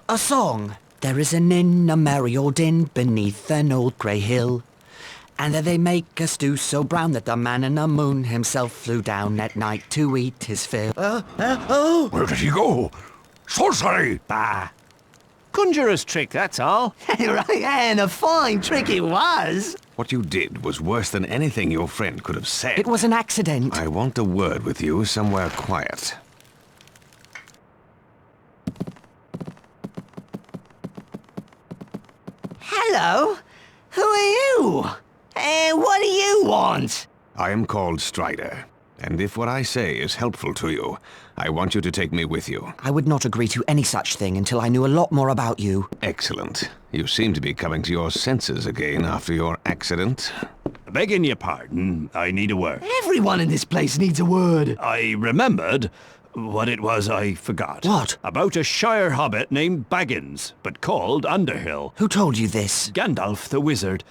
Speaker 3: A song. There is an inn, a merry old inn, beneath an old grey hill. And there they make a stew so brown that the man in the moon himself flew down at night to eat his fill.
Speaker 4: Where did he go? Sorcery!
Speaker 12: Bah. Conjurer's trick, that's all.
Speaker 11: Right, and a fine trick it was.
Speaker 13: What you did was worse than anything your friend could have said.
Speaker 3: It was an accident.
Speaker 13: I want a word with you somewhere quiet.
Speaker 11: Hello? Who are you? And what do you want?
Speaker 13: I am called Strider, and if what I say is helpful to you, I want you to take me with you.
Speaker 3: I would not agree to any such thing until I knew a lot more about you.
Speaker 13: Excellent. You seem to be coming to your senses again after your accident.
Speaker 12: Begging your pardon, I need a word.
Speaker 11: Everyone in this place needs a word.
Speaker 12: I remembered what it was I forgot.
Speaker 3: What?
Speaker 12: About a Shire hobbit named Baggins, but called Underhill.
Speaker 3: Who told you this?
Speaker 12: Gandalf the wizard.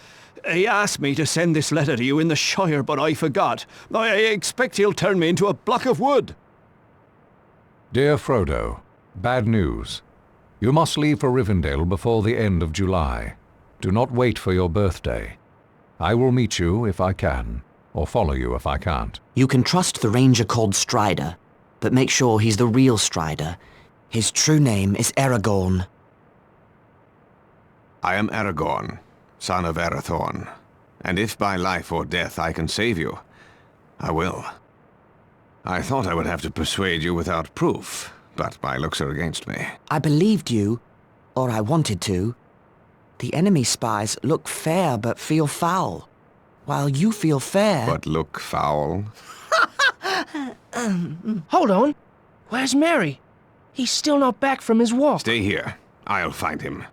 Speaker 12: He asked me to send this letter to you in the Shire, but I forgot. I expect he'll turn me into a block of wood.
Speaker 4: Dear Frodo, bad news. You must leave for Rivendell before the end of July. Do not wait for your birthday. I will meet you if I can, or follow you if I can't.
Speaker 3: You can trust the ranger called Strider, but make sure he's the real Strider. His true name is Aragorn.
Speaker 13: I am Aragorn, son of Arathorn, and if by life or death I can save you, I will. I thought I would have to persuade you without proof, but my looks are against me.
Speaker 3: I believed you, or I wanted to. The enemy spies look fair but feel foul, while you feel fair.
Speaker 13: But look foul?
Speaker 5: Hold on. Where's Merry? He's still not back from his walk.
Speaker 13: Stay here. I'll find him.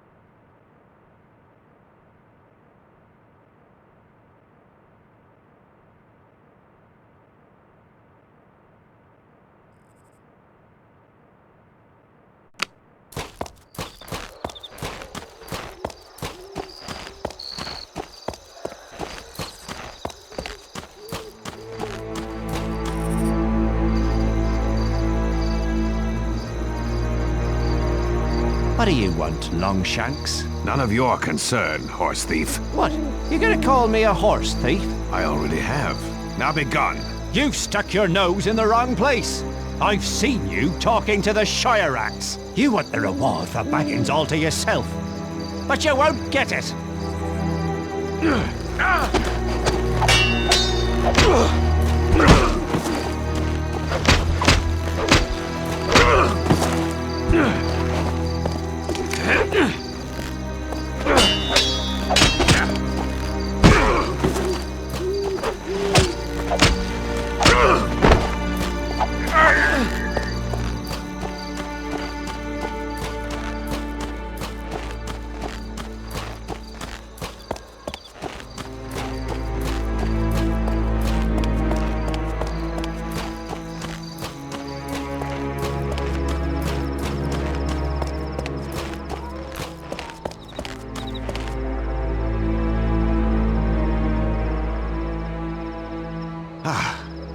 Speaker 14: What do you want, Longshanks?
Speaker 12: None of your concern, horse thief.
Speaker 14: What? You gonna call me a horse thief?
Speaker 12: I already have. Now be gone.
Speaker 14: You stuck your nose in the wrong place. I've seen you talking to the Shire acts. You want the reward for Baggins all to yourself. But you won't get it.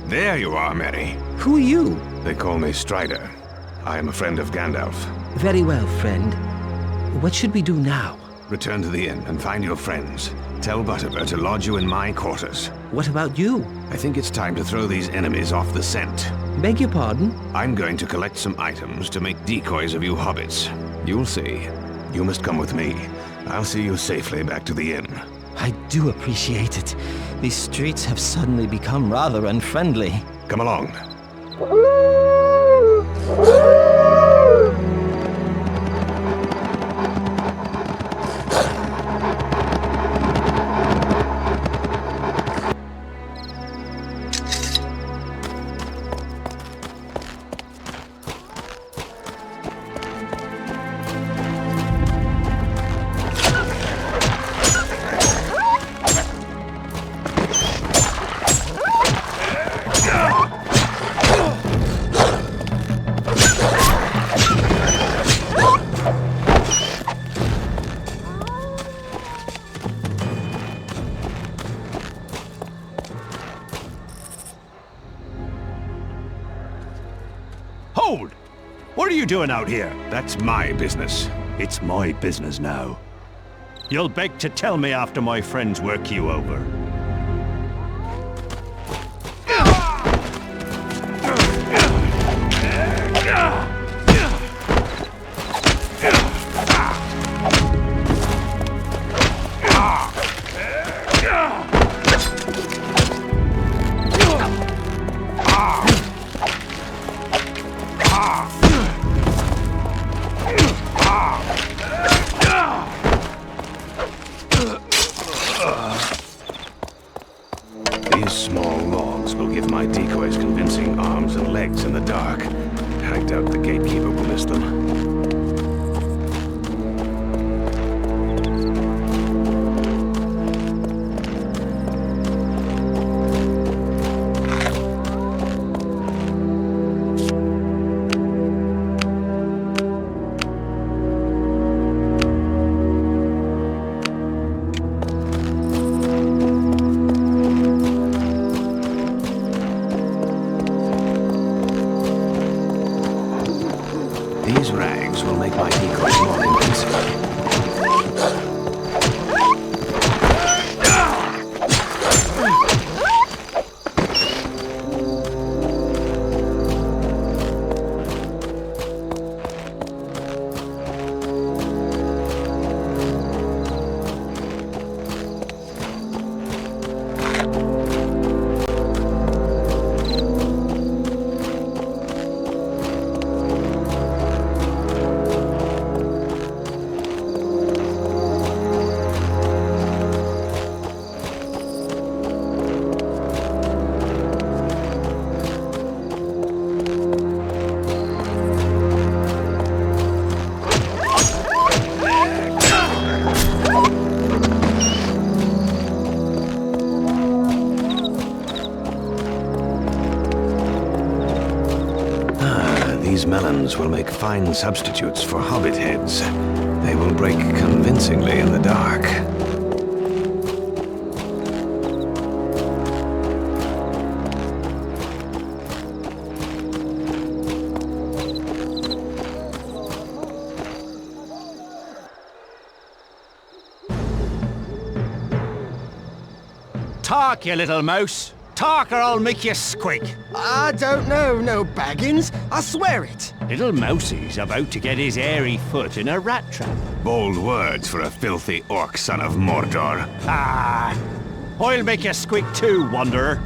Speaker 12: There you are, Mary.
Speaker 8: Who are you?
Speaker 12: They call me Strider. I am a friend of Gandalf.
Speaker 8: Very well, friend. What should we do now?
Speaker 12: Return to the inn and find your friends. Tell Butterbur to lodge you in my quarters.
Speaker 8: What about you?
Speaker 12: I think it's time to throw these enemies off the scent.
Speaker 8: Beg your pardon?
Speaker 12: I'm going to collect some items to make decoys of you hobbits. You'll see. You must come with me. I'll see you safely back to the inn.
Speaker 8: I do appreciate it. These streets have suddenly become rather unfriendly.
Speaker 12: Come along.
Speaker 14: Hold! What are you doing out here?
Speaker 12: That's my business.
Speaker 14: It's my business now. You'll beg to tell me after my friends work you over.
Speaker 12: These small logs will give my decoys convincing arms and legs in the dark. I doubt the gatekeeper will miss them. These rags will make my decoys more invincible. These melons will make fine substitutes for hobbit heads. They will break convincingly in the dark.
Speaker 14: Talk, you little mouse. Talk or I'll make you squeak.
Speaker 5: I don't know, no Baggins. I swear it.
Speaker 14: Little Mousie's about to get his hairy foot in a rat trap.
Speaker 13: Bold words for a filthy orc son of Mordor.
Speaker 14: Ah, I'll make you squeak too, wanderer.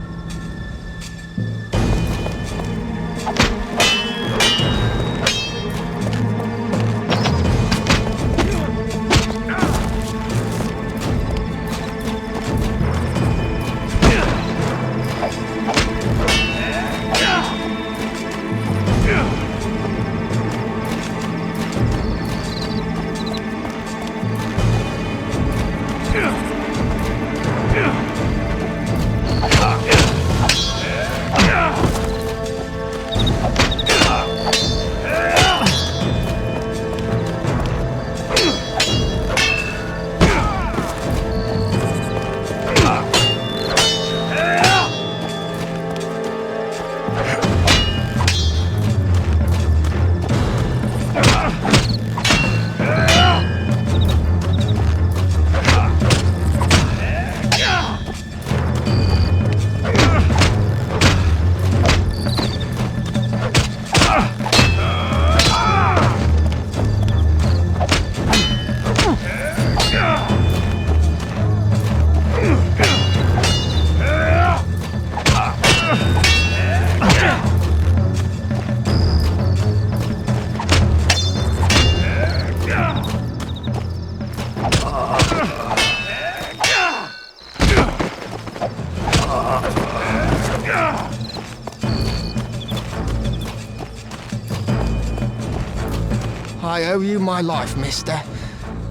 Speaker 5: I owe you my life, mister.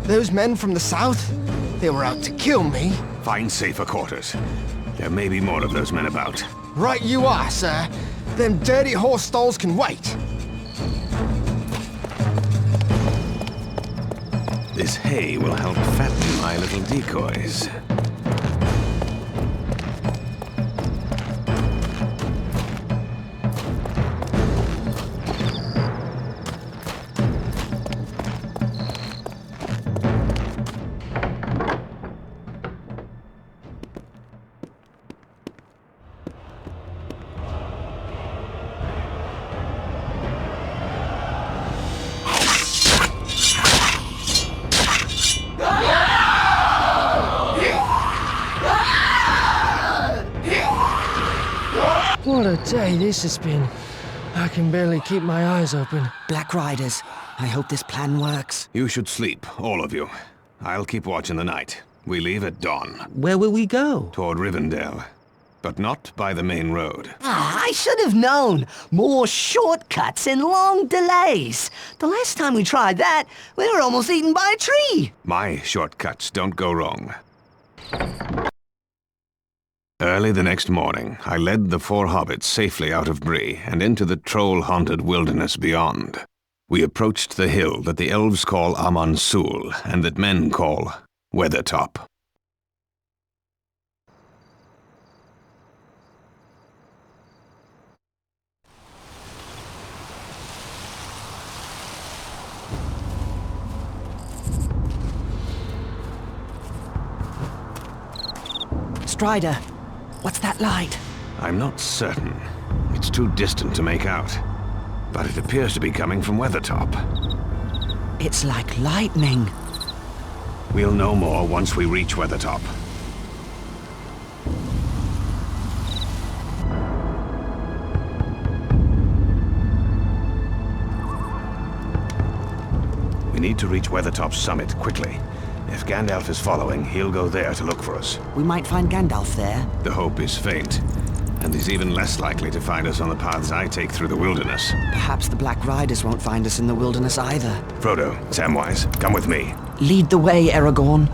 Speaker 5: Those men from the south, they were out to kill me.
Speaker 13: Find safer quarters. There may be more of those men about.
Speaker 5: Right you are, sir. Them dirty horse stalls can wait.
Speaker 13: This hay will help fatten my little decoys.
Speaker 5: What a day this has been. I can barely keep my eyes open.
Speaker 3: Black Riders, I hope this plan works.
Speaker 13: You should sleep, all of you. I'll keep watch in the night. We leave at dawn.
Speaker 8: Where will we go?
Speaker 13: Toward Rivendell. But not by the main road.
Speaker 11: I should have known. More shortcuts and long delays. The last time we tried that, we were almost eaten by a tree.
Speaker 13: My shortcuts don't go wrong. Early the next morning, I led the 4 hobbits safely out of Bree and into the troll-haunted wilderness beyond. We approached the hill that the elves call Amansul and that men call Weathertop.
Speaker 3: Strider, what's that light?
Speaker 13: I'm not certain. It's too distant to make out. But it appears to be coming from Weathertop.
Speaker 3: It's like lightning.
Speaker 13: We'll know more once we reach Weathertop. We need to reach Weathertop's summit quickly. If Gandalf is following, he'll go there to look for us.
Speaker 3: We might find Gandalf there.
Speaker 13: The hope is faint, and he's even less likely to find us on the paths I take through the wilderness.
Speaker 3: Perhaps the Black Riders won't find us in the wilderness either.
Speaker 13: Frodo, Samwise, come with me.
Speaker 3: Lead the way, Aragorn.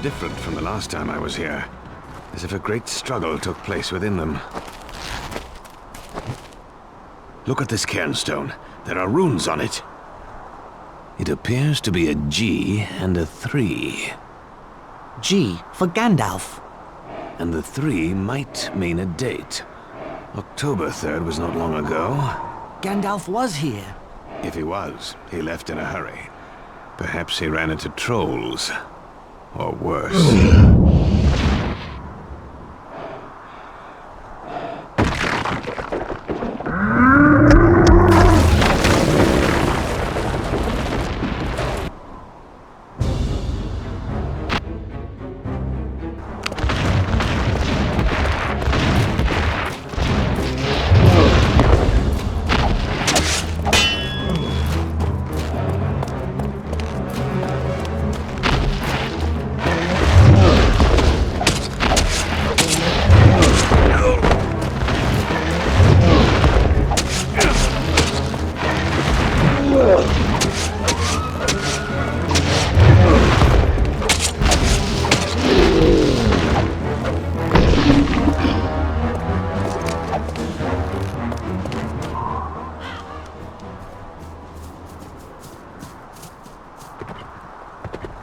Speaker 13: different from the last time I was here, as if a great struggle took place within them. Look at this cairnstone. There are runes on it. It appears to be a G and a 3.
Speaker 3: G for Gandalf.
Speaker 13: And the 3 might mean a date. October 3rd was not long ago.
Speaker 3: Gandalf was here.
Speaker 13: If he was, he left in a hurry. Perhaps he ran into trolls. Or worse.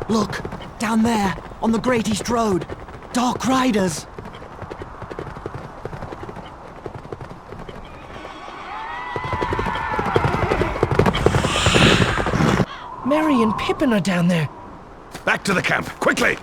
Speaker 3: Look, down there, on the Great East Road. Dark Riders.
Speaker 5: Merry and Pippin are down there.
Speaker 12: Back to the camp, quickly!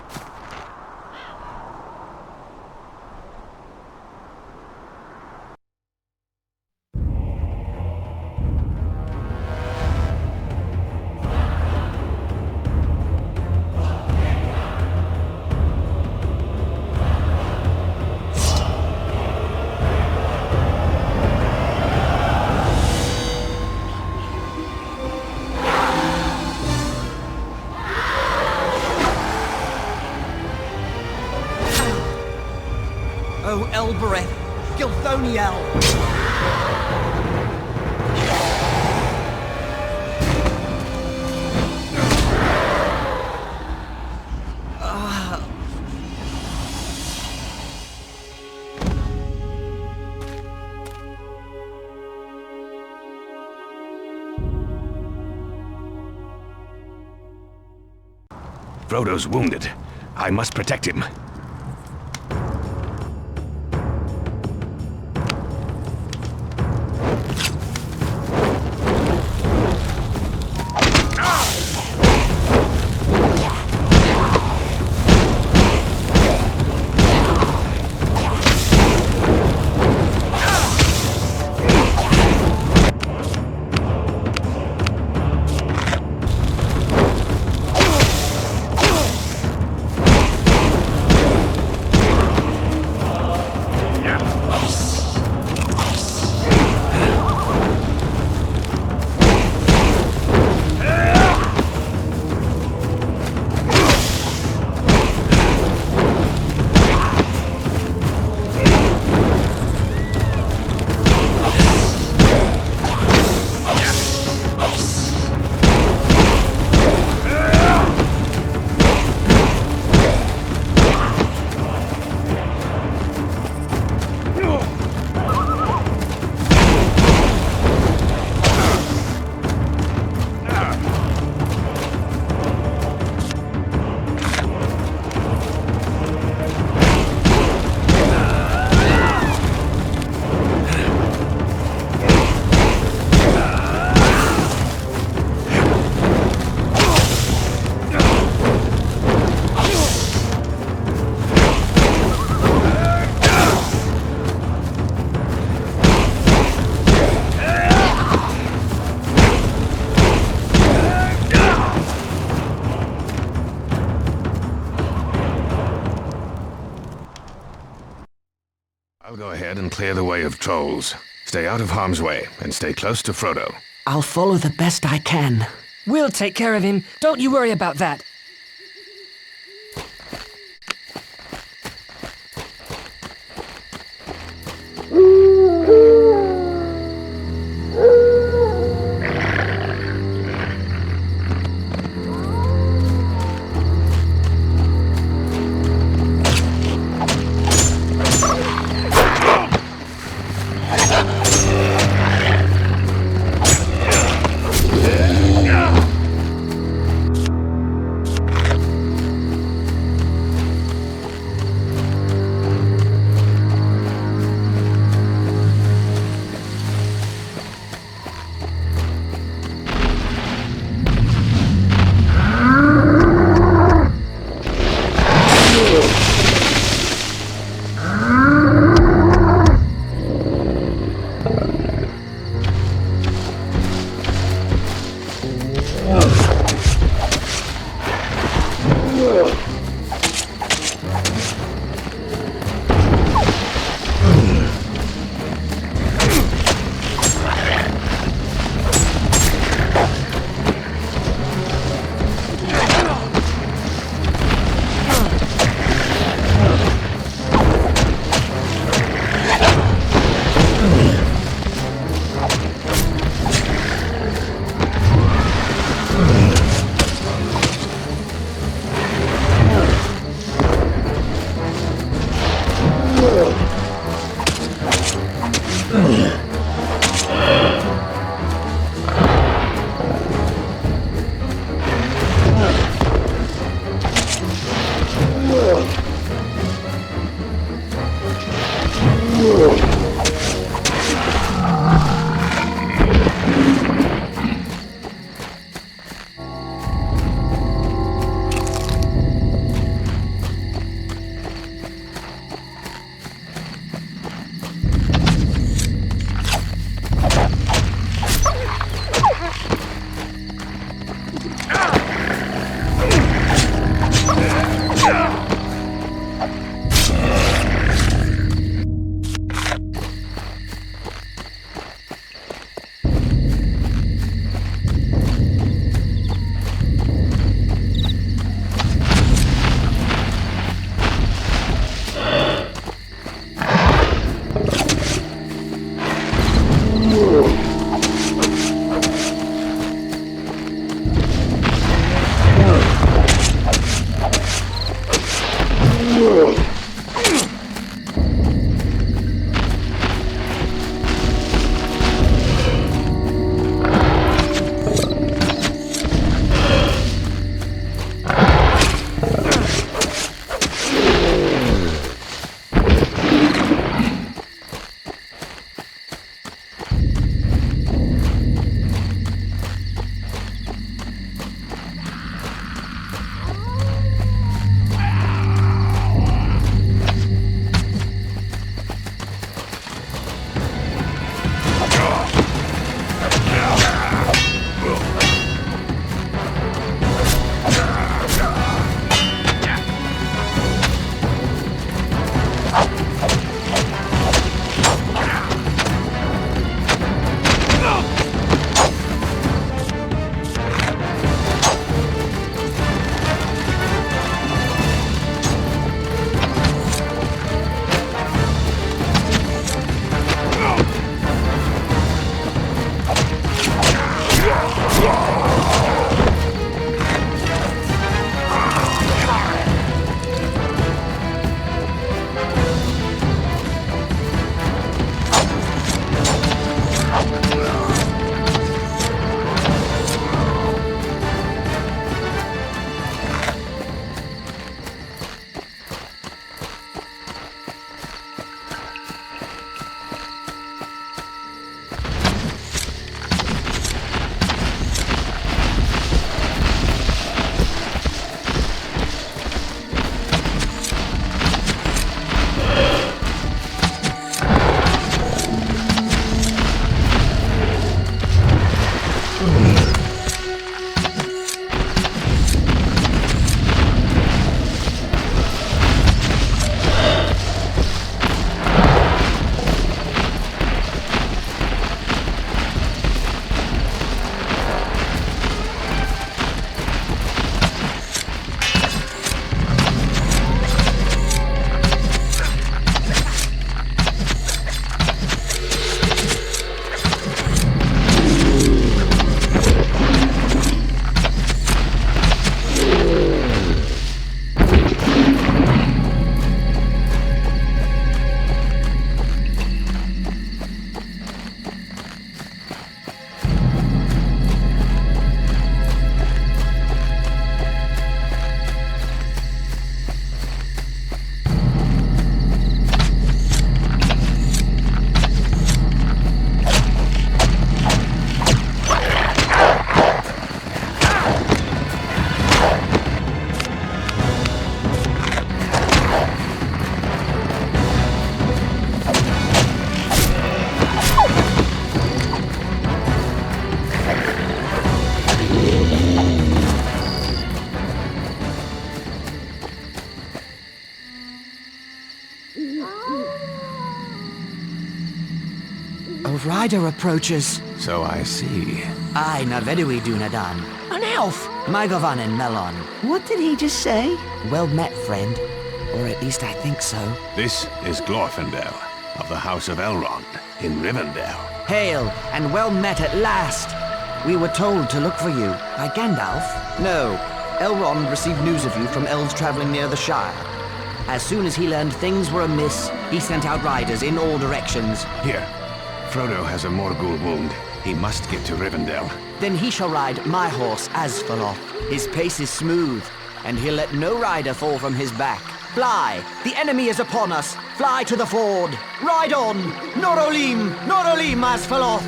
Speaker 3: Oh, Elbereth, Gilthoniel!
Speaker 12: Frodo's wounded. I must protect him. I'll go ahead and clear the way of trolls. Stay out of harm's way, and stay close to Frodo.
Speaker 3: I'll follow the best I can.
Speaker 15: We'll take care of him. Don't you worry about that.
Speaker 3: A rider approaches.
Speaker 13: So I see.
Speaker 3: Aye, na vedui dunadan.
Speaker 11: An elf!
Speaker 3: Mygovan and Melon.
Speaker 11: What did he just say?
Speaker 3: Well met, friend. Or at least I think so.
Speaker 13: This is Glorfindel, of the House of Elrond, in Rivendell.
Speaker 3: Hail, and well met at last. We were told to look for you. By Gandalf? No. Elrond received news of you from elves traveling near the Shire. As soon as he learned things were amiss, he sent out riders in all directions.
Speaker 13: Here. Frodo has a Morgul wound. He must get to Rivendell.
Speaker 3: Then he shall ride my horse, Asfaloth. His pace is smooth, and he'll let no rider fall from his back. Fly! The enemy is upon us! Fly to the ford! Ride on! Norolim! Norolim Asfaloth!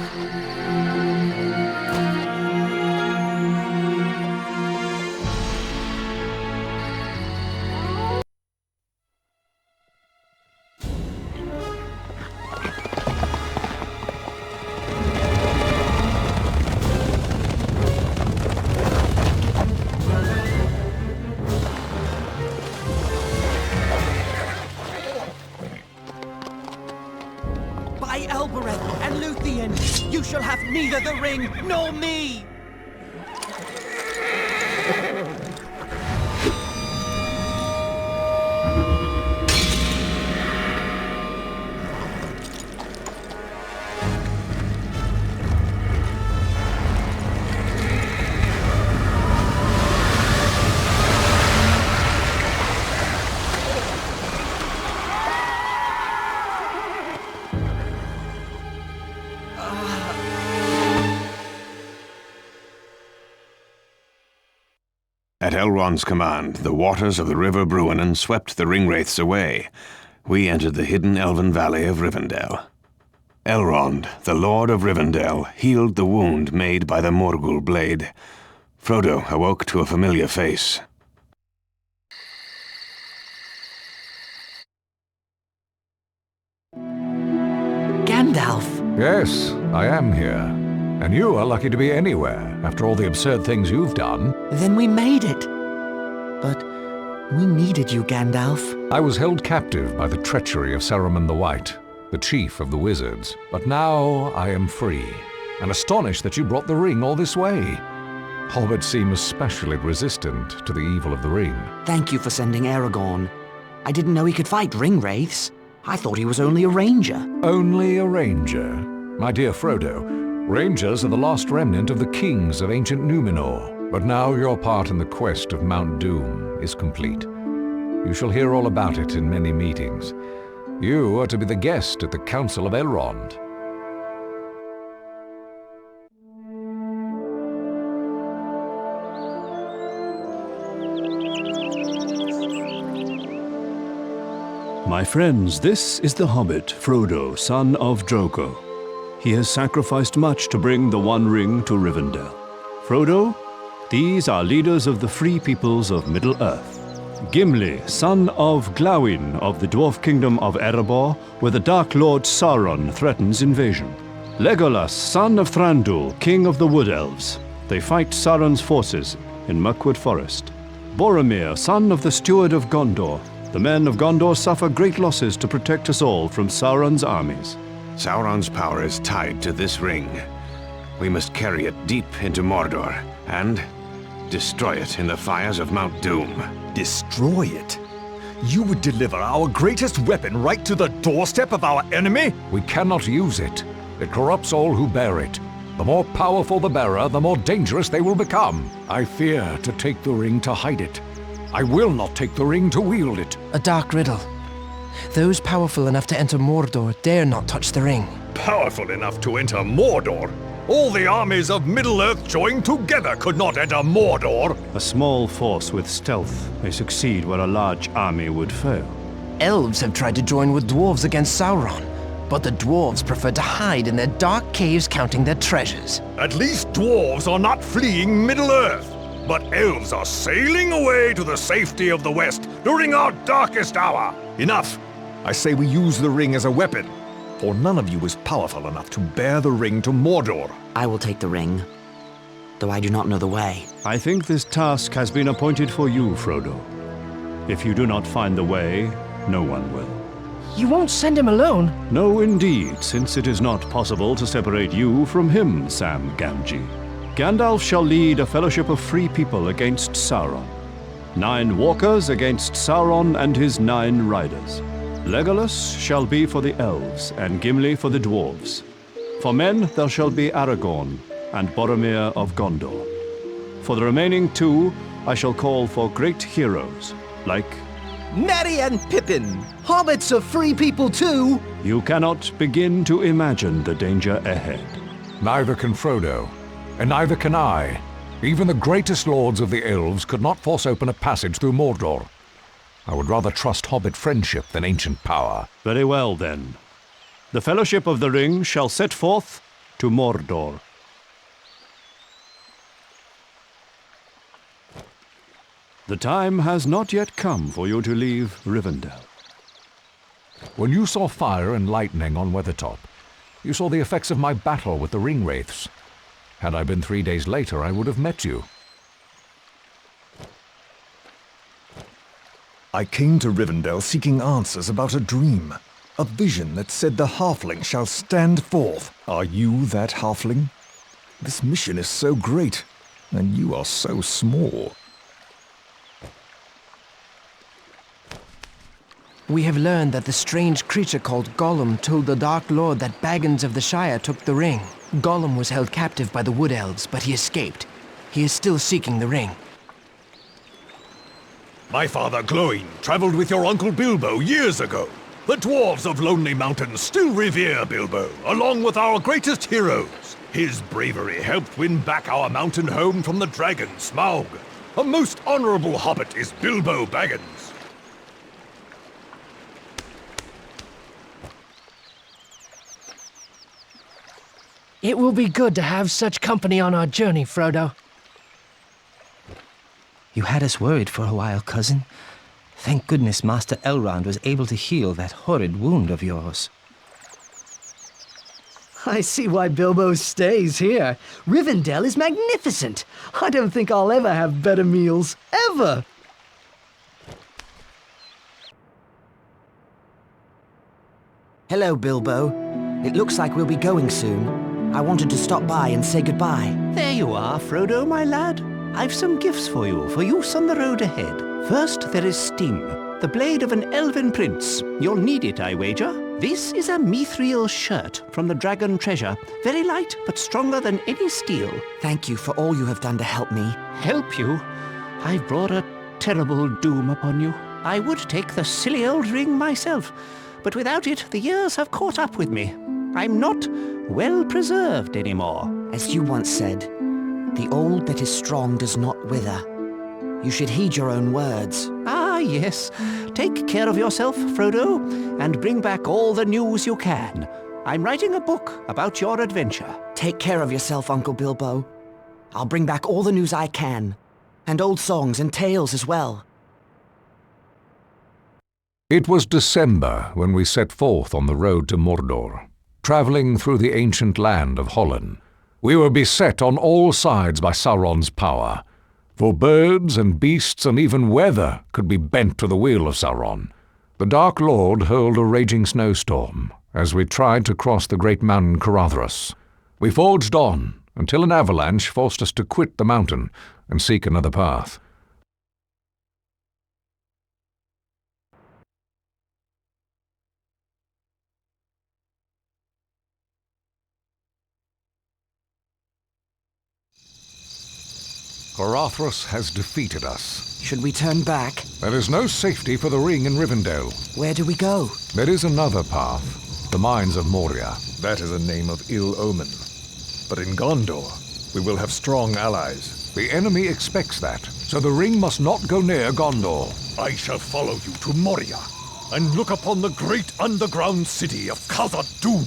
Speaker 16: By Elbereth and Luthien, you shall have neither the ring nor me!
Speaker 13: At Elrond's command, the waters of the River Bruinen swept the ringwraiths away. We entered the hidden elven valley of Rivendell. Elrond, the Lord of Rivendell, healed the wound made by the Morgul blade. Frodo awoke to a familiar face.
Speaker 3: Gandalf!
Speaker 4: Yes, I am here. And you are lucky to be anywhere, after all the absurd things you've done.
Speaker 3: Then we made it. But we needed you, Gandalf.
Speaker 4: I was held captive by the treachery of Saruman the White, the chief of the wizards. But now I am free, and astonished that you brought the ring all this way. Hobbits seem especially resistant to the evil of the ring.
Speaker 3: Thank you for sending Aragorn. I didn't know he could fight ringwraiths. I thought he was only a ranger.
Speaker 4: Only a ranger? My dear Frodo, rangers are the last remnant of the kings of ancient Numenor, but now your part in the quest of Mount Doom is complete. You shall hear all about it in many meetings. You are to be the guest at the Council of Elrond.
Speaker 17: My friends, this is the Hobbit, Frodo, son of Drogo. He has sacrificed much to bring the One Ring to Rivendell. Frodo, these are leaders of the free peoples of Middle-earth. Gimli, son of Glawin of the dwarf kingdom of Erebor, where the Dark Lord Sauron threatens invasion. Legolas, son of Thranduil, king of the Wood Elves. They fight Sauron's forces in Mirkwood Forest. Boromir, son of the Steward of Gondor. The men of Gondor suffer great losses to protect us all from Sauron's armies.
Speaker 13: Sauron's power is tied to this ring. We must carry it deep into Mordor and destroy it in the fires of Mount Doom.
Speaker 18: Destroy it? You would deliver our greatest weapon right to the doorstep of our enemy?
Speaker 4: We cannot use it. It corrupts all who bear it. The more powerful the bearer, the more dangerous they will become. I fear to take the ring to hide it. I will not take the ring to wield it.
Speaker 15: A dark riddle. Those powerful enough to enter Mordor dare not touch the ring.
Speaker 18: Powerful enough to enter Mordor? All the armies of Middle-earth joined together could not enter Mordor.
Speaker 17: A small force with stealth may succeed where a large army would fail.
Speaker 15: Elves have tried to join with dwarves against Sauron, but the dwarves prefer to hide in their dark caves counting their treasures.
Speaker 18: At least dwarves are not fleeing Middle-earth, but elves are sailing away to the safety of the West during our darkest hour. Enough! I say we use the ring as a weapon, for none of you is powerful enough to bear the ring to Mordor.
Speaker 3: I will take the ring, though I do not know the way.
Speaker 17: I think this task has been appointed for you, Frodo. If you do not find the way, no one will.
Speaker 5: You won't send him alone?
Speaker 17: No, indeed, since it is not possible to separate you from him, Sam Gamgee. Gandalf shall lead a fellowship of free people against Sauron. 9 walkers against Sauron and his 9 riders. Legolas shall be for the elves, and Gimli for the dwarves. For men there shall be Aragorn and Boromir of Gondor. For the remaining 2, I shall call for great heroes, like...
Speaker 11: Merry and Pippin! Hobbits are free people too!
Speaker 17: You cannot begin to imagine the danger ahead.
Speaker 4: Neither can Frodo, and neither can I. Even the greatest lords of the elves could not force open a passage through Mordor. I would rather trust hobbit friendship than ancient power.
Speaker 17: Very well, then. The Fellowship of the Ring shall set forth to Mordor. The time has not yet come for you to leave Rivendell.
Speaker 4: When you saw fire and lightning on Weathertop, you saw the effects of my battle with the Ringwraiths. Had I been 3 days later, I would have met you.
Speaker 9: I came to Rivendell seeking answers about a dream. A vision that said the halfling shall stand forth. Are you that halfling? This mission is so great, and you are so small.
Speaker 15: We have learned that the strange creature called Gollum told the Dark Lord that Baggins of the Shire took the ring. Gollum was held captive by the Wood Elves, but he escaped. He is still seeking the ring.
Speaker 18: My father Glóin traveled with your Uncle Bilbo years ago. The dwarves of Lonely Mountain still revere Bilbo, along with our greatest heroes. His bravery helped win back our mountain home from the dragon Smaug. A most honorable hobbit is Bilbo Baggins.
Speaker 5: It will be good to have such company on our journey, Frodo.
Speaker 8: You had us worried for a while, cousin. Thank goodness Master Elrond was able to heal that horrid wound of yours.
Speaker 11: I see why Bilbo stays here. Rivendell is magnificent. I don't think I'll ever have better meals. Ever!
Speaker 3: Hello, Bilbo. It looks like we'll be going soon. I wanted to stop by and say goodbye.
Speaker 8: There you are, Frodo, my lad. I've some gifts for use on the road ahead. First, there is Sting, the blade of an elven prince. You'll need it, I wager. This is a mithril shirt from the Dragon Treasure. Very light, but stronger than any steel.
Speaker 3: Thank you for all you have done to help me.
Speaker 8: Help you? I've brought a terrible doom upon you. I would take the silly old ring myself, but without it, the years have caught up with me. I'm not well preserved anymore.
Speaker 3: As you once said, the old that is strong does not wither. You should heed your own words.
Speaker 8: Ah, yes. Take care of yourself, Frodo, and bring back all the news you can. I'm writing a book about your adventure.
Speaker 3: Take care of yourself, Uncle Bilbo. I'll bring back all the news I can, and old songs and tales as well.
Speaker 4: It was December when we set forth on the road to Mordor, travelling through the ancient land of Hollin. We were beset on all sides by Sauron's power, for birds and beasts and even weather could be bent to the will of Sauron. The Dark Lord hurled a raging snowstorm as we tried to cross the great mountain Caradhras. We forged on until an avalanche forced us to quit the mountain and seek another path. Caradhras has defeated us.
Speaker 3: Should we turn back?
Speaker 4: There is no safety for the ring in Rivendell.
Speaker 3: Where do we go?
Speaker 4: There is another path, the mines of Moria.
Speaker 9: That is a name of ill omen. But in Gondor, we will have strong allies.
Speaker 4: The enemy expects that, so the ring must not go near Gondor.
Speaker 18: I shall follow you to Moria and look upon the great underground city of Khazad-dûm.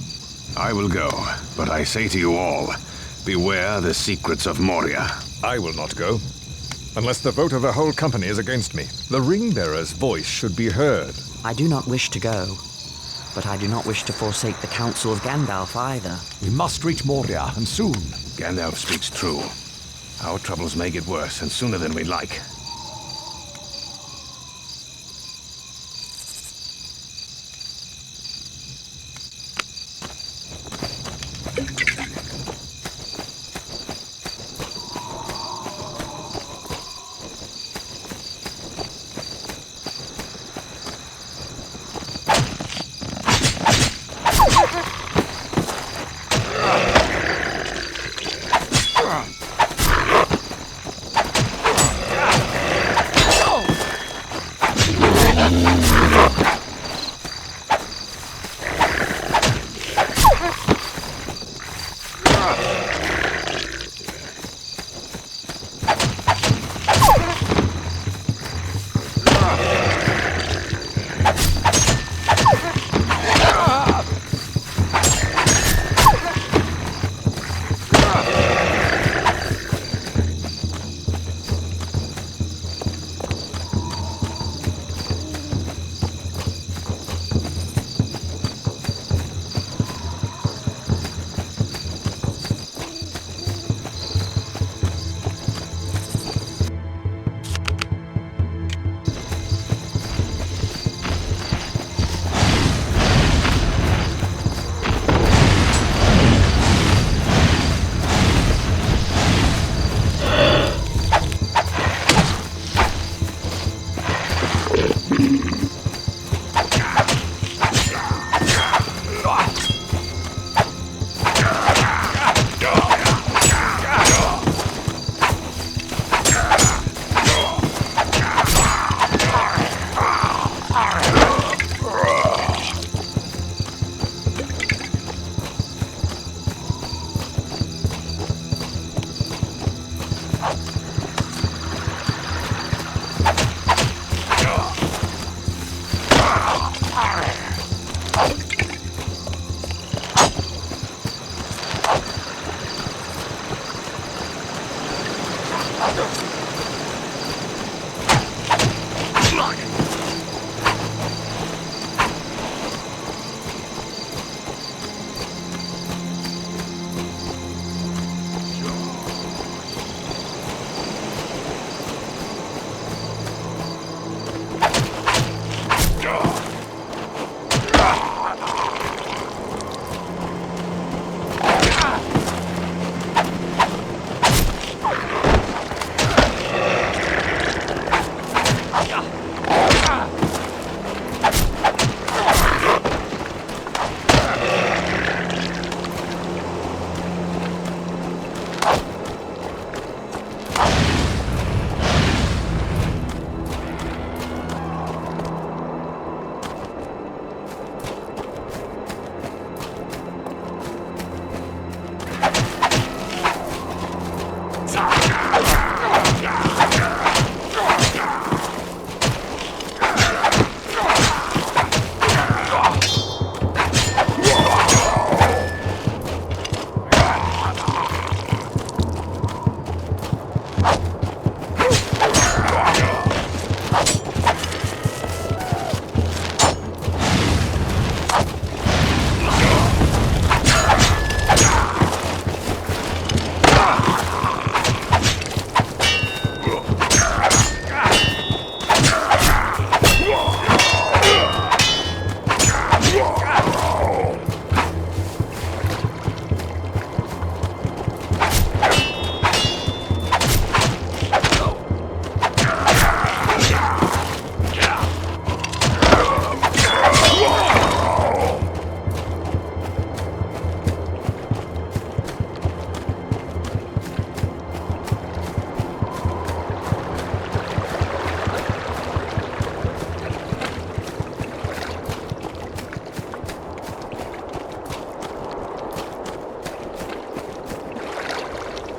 Speaker 13: I will go, but I say to you all, beware the secrets of Moria.
Speaker 9: I will not go, unless the vote of the whole company is against me. The ring-bearer's voice should be heard.
Speaker 3: I do not wish to go, but I do not wish to forsake the counsel of Gandalf either.
Speaker 4: We must reach Moria, and soon.
Speaker 13: Gandalf speaks true. Our troubles may get worse, and sooner than we'd like.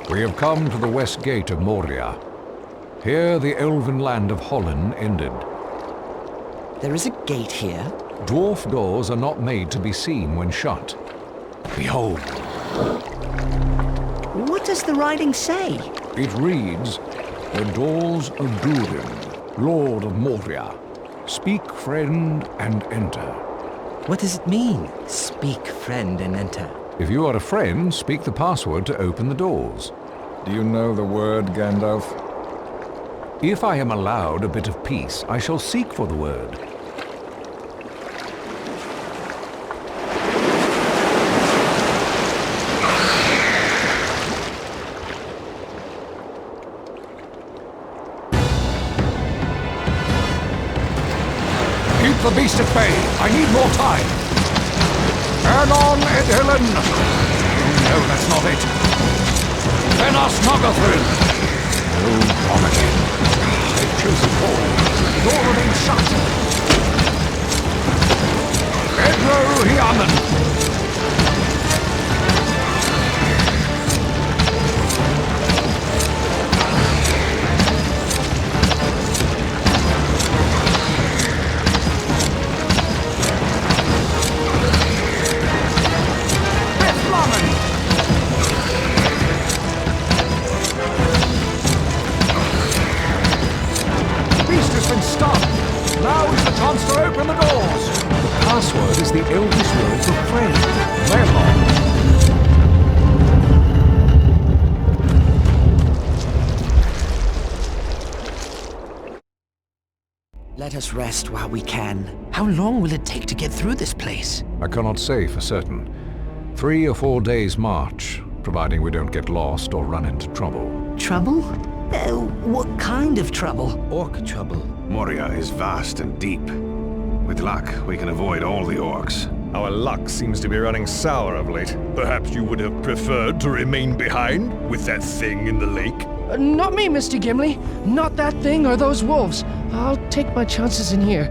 Speaker 4: We have come to the west gate of Moria. Here the elven land of Holland ended.
Speaker 3: There is a gate here?
Speaker 4: Dwarf doors are not made to be seen when shut. Behold.
Speaker 8: What does the writing say?
Speaker 4: It reads, "The doors of Durin, Lord of Moria. Speak, friend, and enter."
Speaker 8: What does it mean? Speak, friend, and enter.
Speaker 4: If you are a friend, speak the password to open the doors.
Speaker 9: Do you know the word, Gandalf?
Speaker 4: If I am allowed a bit of peace, I shall seek for the word. Keep the beast at bay. I need more time. Turn on, Ed Helen. No, that's not it. Fenos Nogothryn. Oh, wrong again. I've chosen Paul. The door remains shut. Pedro Hiamen. Now is the chance to open the doors! The password is the Elvish word for friend, Melon.
Speaker 3: Let us rest while we can.
Speaker 15: How long will it take to get through this place?
Speaker 4: I cannot say for certain. 3 or 4 days' march, providing we don't get lost or run into trouble.
Speaker 8: Trouble? What kind of trouble?
Speaker 15: Orc trouble.
Speaker 13: Moria is vast and deep. With luck, we can avoid all the orcs.
Speaker 18: Our luck seems to be running sour of late. Perhaps you would have preferred to remain behind with that thing in the lake?
Speaker 5: Not me, Mr. Gimli. Not that thing or those wolves. I'll take my chances in here.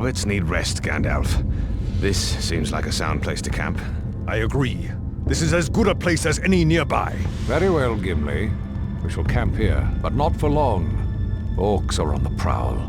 Speaker 13: hobbits need rest, Gandalf. This seems like a sound place to camp.
Speaker 18: I agree. This is as good a place as any nearby.
Speaker 4: Very well, Gimli. We shall camp here, but not for long. Orcs are on the prowl.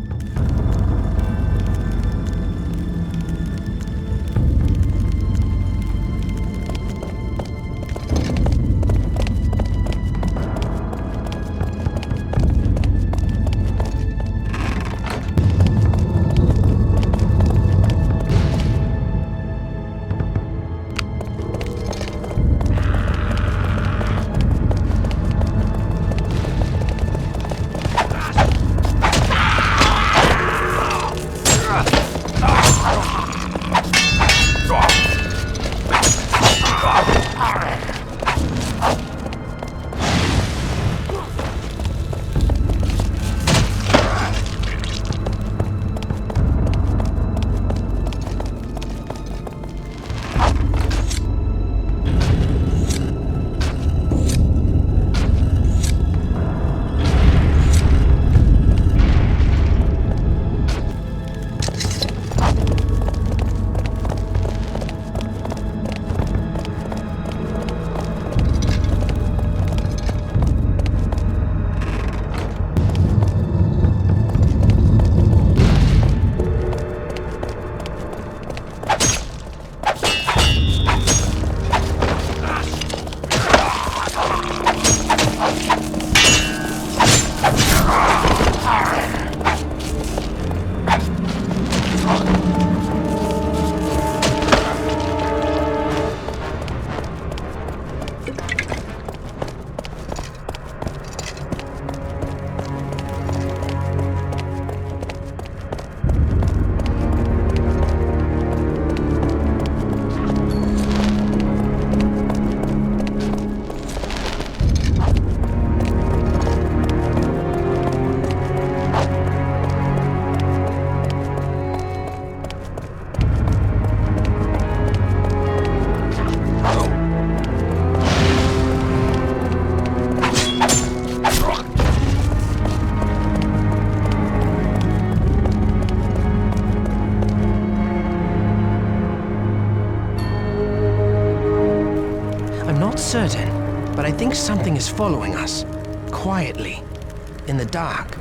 Speaker 15: Certain, but I think something is following us. Quietly. In the dark.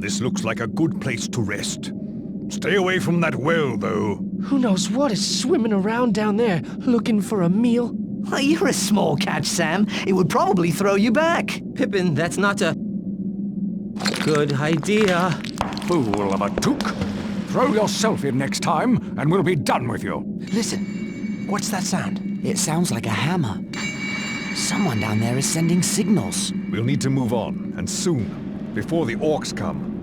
Speaker 18: This looks like a good place to rest. Stay away from that well, though.
Speaker 5: Who knows what is swimming around down there, looking for a meal?
Speaker 11: Well, you're a small catch, Sam. It would probably throw you back.
Speaker 8: Pippin, that's not a good idea.
Speaker 14: Fool of a took. Throw yourself in next time, and we'll be done with you.
Speaker 15: Listen, what's that sound?
Speaker 3: It sounds like a hammer. Someone down there is sending signals.
Speaker 9: We'll need to move on, and soon, before the orcs come.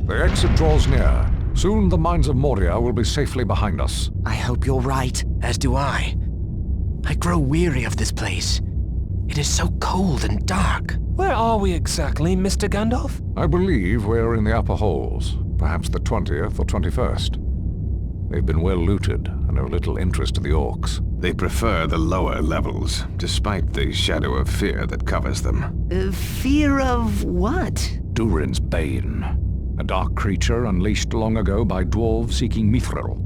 Speaker 4: The exit draws near. Soon the mines of Moria will be safely behind us.
Speaker 3: I hope you're right.
Speaker 15: As do I. I grow weary of this place. It is so cold and dark.
Speaker 14: Where are we exactly, Mr. Gandalf?
Speaker 4: I believe we're in the upper halls, perhaps the 20th or 21st. They've been well looted and of little interest to the orcs.
Speaker 13: They prefer the lower levels, despite the shadow of fear that covers them.
Speaker 11: Fear of what?
Speaker 4: Durin's Bane, a dark creature unleashed long ago by dwarves seeking mithril.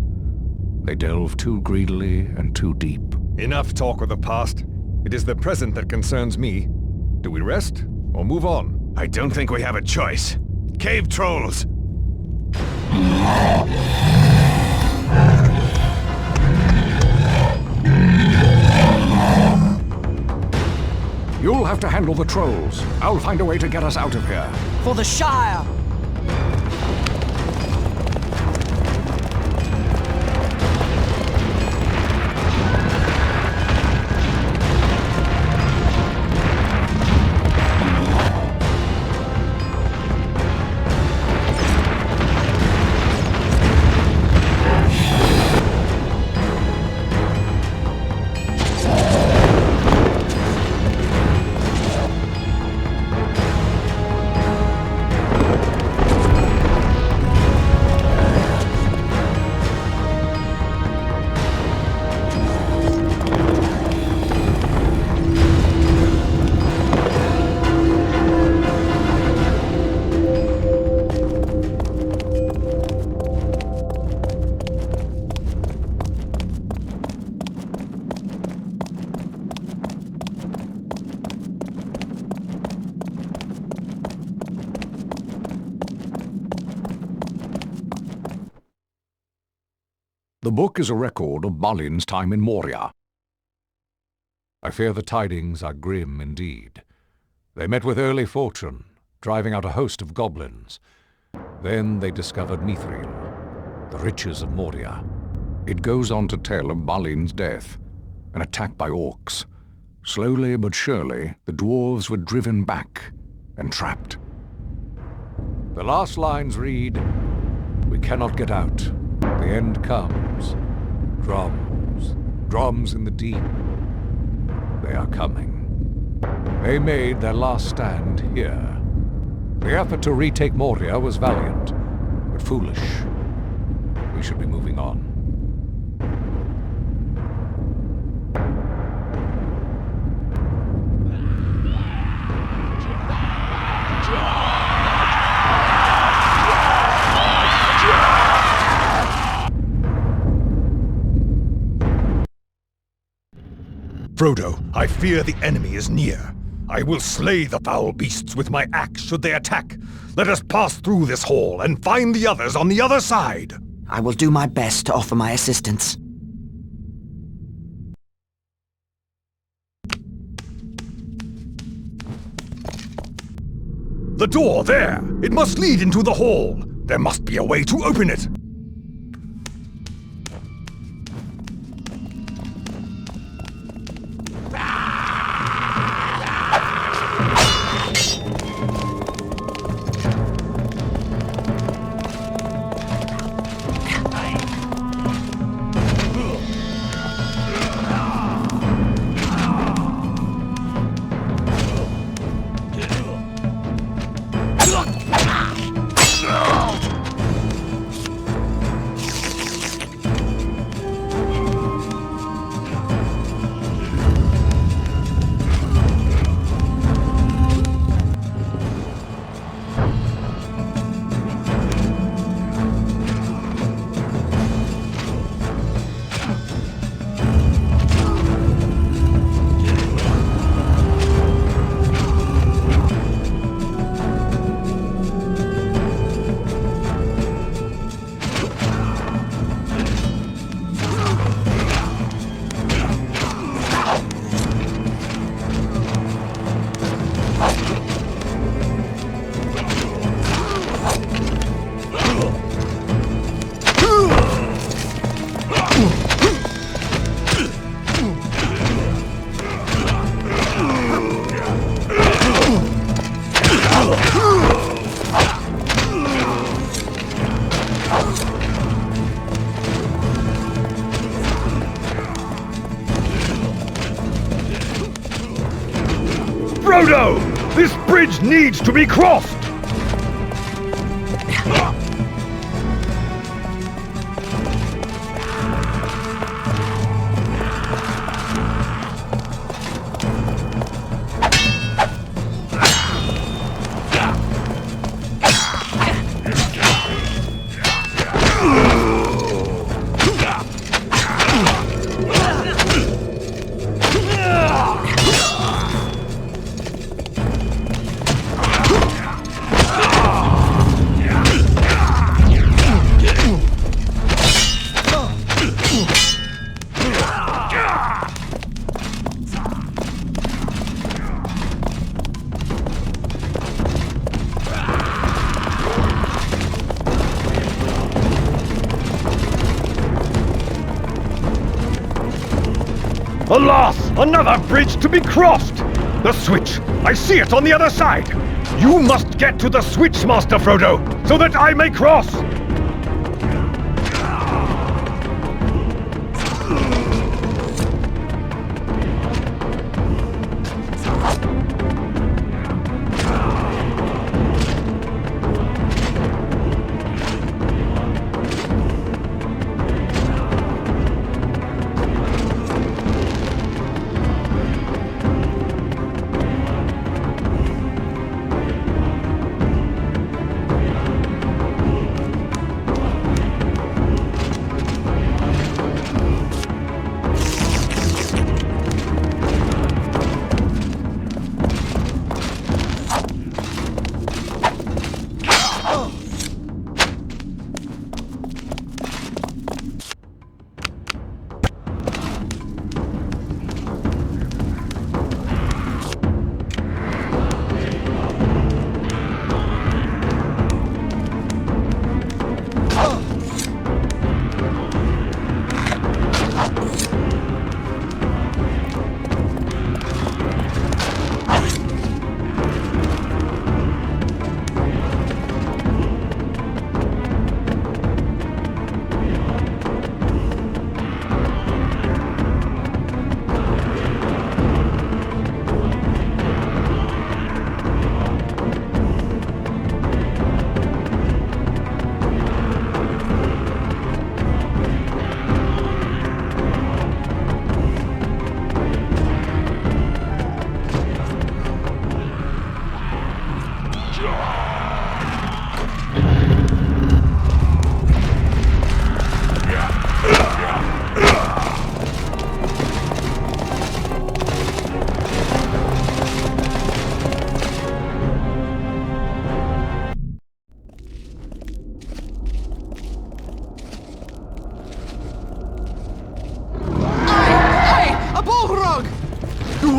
Speaker 4: They delve too greedily and too deep.
Speaker 9: Enough talk of the past. It is the present that concerns me. Do we rest or move on?
Speaker 12: I don't think we have a choice. Cave trolls!
Speaker 4: You'll have to handle the trolls. I'll find a way to get us out of here.
Speaker 16: For the Shire!
Speaker 4: The book is a record of Balin's time in Moria. I fear the tidings are grim indeed. They met with early fortune, driving out a host of goblins. Then they discovered mithril, the riches of Moria. It goes on to tell of Balin's death, an attack by orcs. Slowly but surely, the dwarves were driven back and trapped. The last lines read, "We cannot get out. The end comes. Drums, drums in the deep. They are coming." They made their last stand here. The effort to retake Moria was valiant, but foolish. We should be moving on.
Speaker 18: Frodo, I fear the enemy is near. I will slay the foul beasts with my axe should they attack. Let us pass through this hall and find the others on the other side.
Speaker 3: I will do my best to offer my assistance.
Speaker 18: The door there! It must lead into the hall. There must be a way to open it. Frodo! This bridge needs to be crossed! Alas! Another bridge to be crossed! The switch! I see it on the other side! You must get to the switch, Master Frodo, so that I may cross!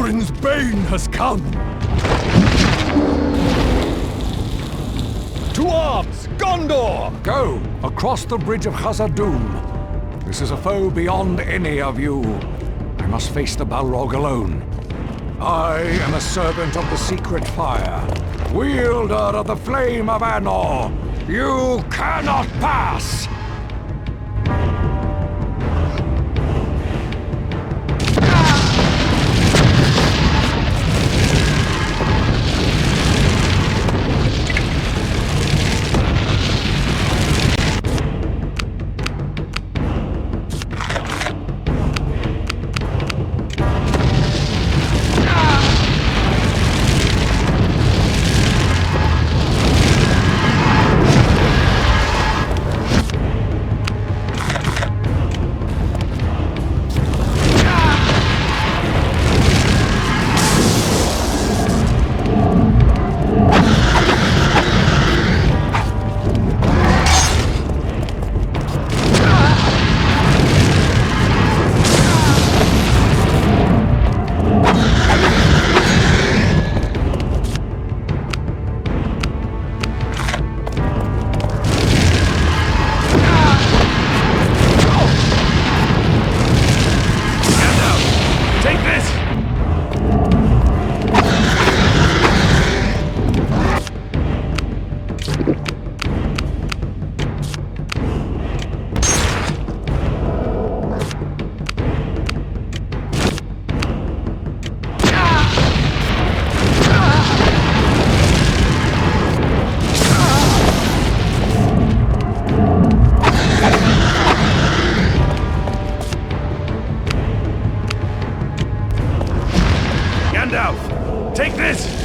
Speaker 18: Durin's bane has come! To arms! Gondor!
Speaker 4: Go! Across the bridge of Khazad-dûm. This is a foe beyond any of you. I must face the Balrog alone. I am a servant of the secret fire, wielder of the flame of Anor. You cannot pass!
Speaker 18: Take this!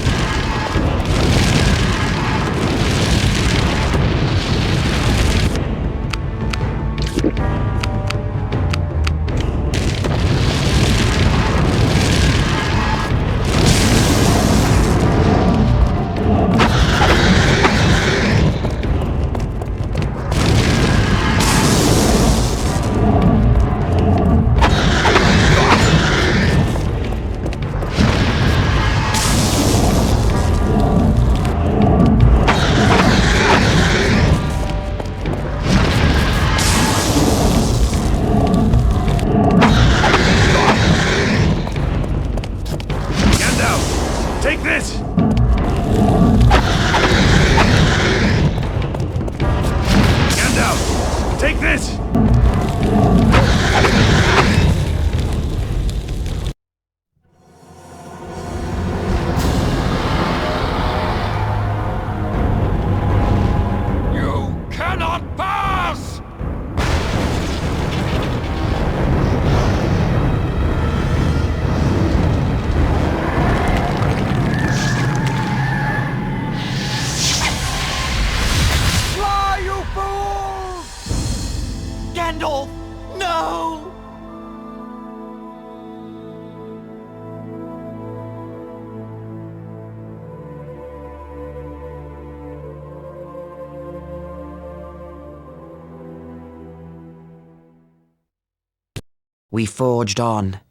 Speaker 3: We forged on,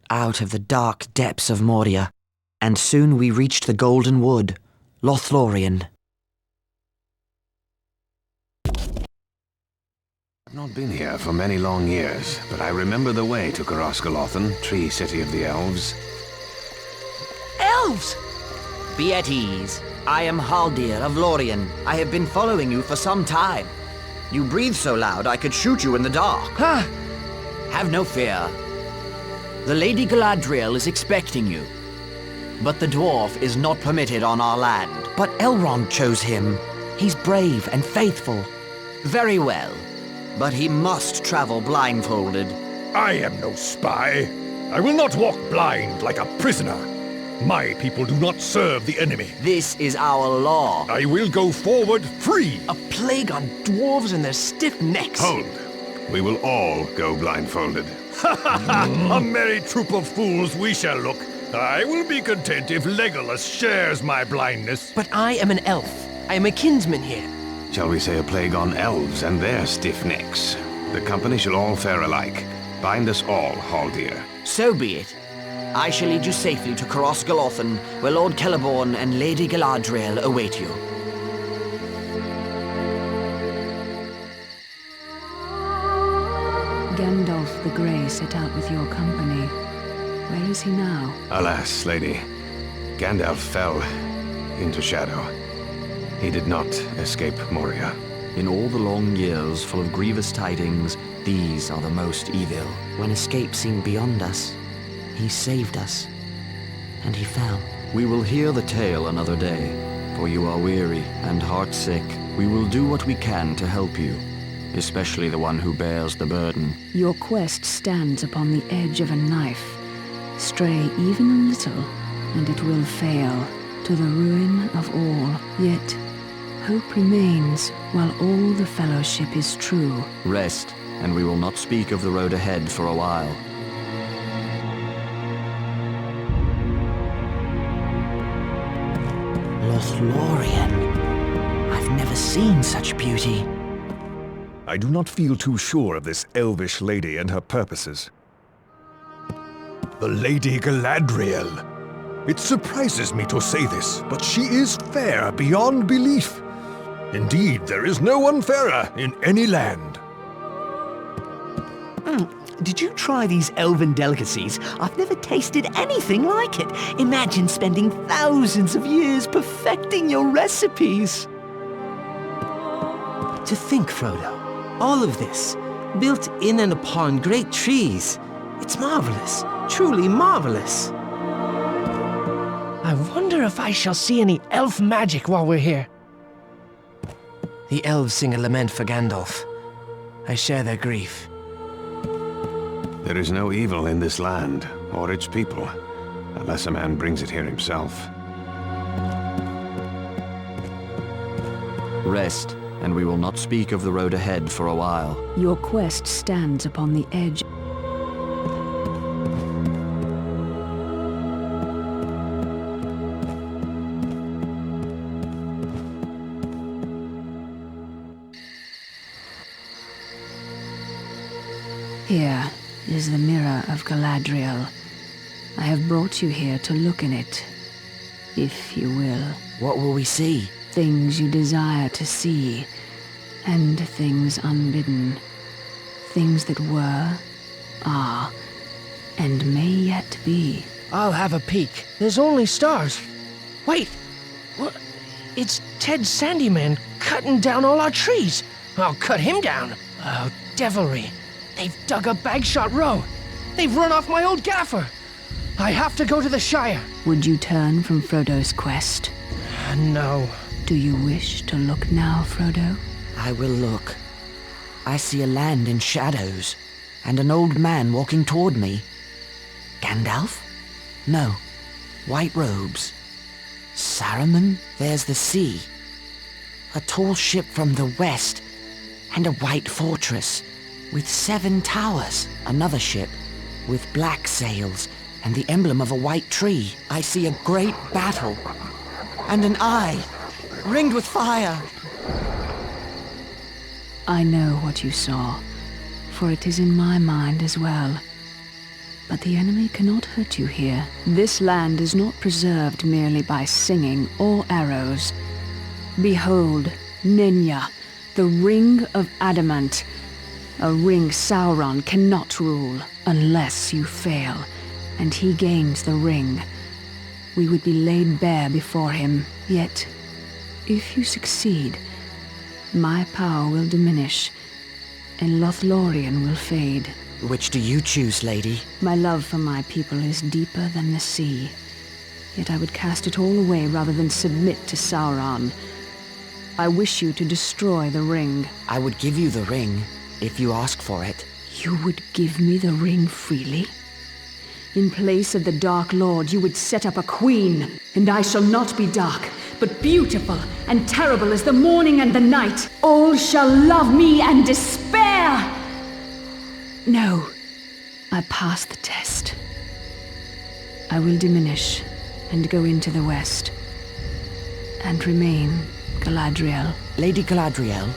Speaker 3: out of the dark depths of Moria, and soon we reached the Golden Wood, Lothlorien.
Speaker 13: I've not been here for many long years, but I remember the way to Coroscolothan, Tree City of the Elves.
Speaker 3: Elves! Be at ease. I am Haldir of Lorien. I have been following you for some time. You breathe so loud I could shoot you in the dark.
Speaker 15: Huh?
Speaker 3: Have no fear. The Lady Galadriel is expecting you. But the dwarf is not permitted on our land. But Elrond chose him. He's brave and faithful. Very well. But he must travel blindfolded.
Speaker 18: I am no spy. I will not walk blind like a prisoner. My people do not serve the enemy.
Speaker 3: This is our law.
Speaker 18: I will go forward free.
Speaker 15: A plague on dwarves and their stiff necks.
Speaker 13: Hold. We will all go blindfolded.
Speaker 18: A merry troop of fools we shall look. I will be content if Legolas shares my blindness.
Speaker 15: But I am an elf. I am a kinsman here.
Speaker 13: Shall we say a plague on elves and their stiff necks? The company shall all fare alike. Bind us all, Haldir.
Speaker 3: So be it. I shall lead you safely to Caros Galothan, where Lord Celeborn and Lady Galadriel await you.
Speaker 1: Gandalf the Grey set out with your company. Where is he now?
Speaker 13: Alas, lady, Gandalf fell into shadow. He did not escape Moria.
Speaker 3: In all the long years full of grievous tidings, these are the most evil. When escape seemed beyond us, he saved us, and he fell. We will hear the tale another day, for you are weary and heartsick. We will do what we can to help you, especially the one who bears the burden.
Speaker 1: Your quest stands upon the edge of a knife. Stray even a little, and it will fail, to the ruin of all. Yet, hope remains while all the fellowship is true.
Speaker 3: Rest, and we will not speak of the road ahead for a while. Lothlorien. I've never seen such beauty.
Speaker 9: I do not feel too sure of this elvish lady and her purposes.
Speaker 18: The Lady Galadriel. It surprises me to say this, but she is fair beyond belief. Indeed, there is no one fairer in any land.
Speaker 11: Did you try these elven delicacies? I've never tasted anything like it. Imagine spending thousands of years perfecting your recipes. To think, Frodo, all of this, built in and upon great trees. It's marvelous, truly marvelous.
Speaker 5: I wonder if I shall see any elf magic while we're here.
Speaker 15: The elves sing a lament for Gandalf. I share their grief.
Speaker 13: There is no evil in this land, or its people, unless a man brings it here himself.
Speaker 3: Rest, and we will not speak of the road ahead for a while.
Speaker 1: Your quest stands upon the edge. Here is the mirror of Galadriel. I have brought you here to look in it, if you will.
Speaker 3: What will we see?
Speaker 1: Things you desire to see, and things unbidden. Things that were, are, and may yet be.
Speaker 5: I'll have a peek. There's only stars. Wait! What? It's Ted Sandyman cutting down all our trees. I'll cut him down. Oh, devilry. They've dug a Bagshot Row. They've run off my old gaffer. I have to go to the Shire.
Speaker 1: Would you turn from Frodo's quest?
Speaker 5: No.
Speaker 1: Do you wish to look now, Frodo?
Speaker 3: I will look. I see a land in shadows, and an old man walking toward me. Gandalf? No. White robes. Saruman? There's the sea. A tall ship from the west, and a white fortress with 7 towers. Another ship with black sails and the emblem of a white tree. I see a great battle, and an eye ringed with fire.
Speaker 1: I know what you saw, for it is in my mind as well. But the enemy cannot hurt you here. This land is not preserved merely by singing or arrows. Behold, Nenya, the Ring of Adamant. A ring Sauron cannot rule unless you fail, and he gains the ring. We would be laid bare before him, yet, if you succeed, my power will diminish, and Lothlorien will fade.
Speaker 3: Which do you choose, lady?
Speaker 1: My love for my people is deeper than the sea, yet I would cast it all away rather than submit to Sauron. I wish you to destroy the ring.
Speaker 3: I would give you the ring, if you ask for it.
Speaker 1: You would give me the ring freely? In place of the Dark Lord, you would set up a queen, and I shall not be dark, but beautiful and terrible as the morning and the night. All shall love me and despair! No, I passed the test. I will diminish and go into the west, and remain Galadriel.
Speaker 3: Lady Galadriel,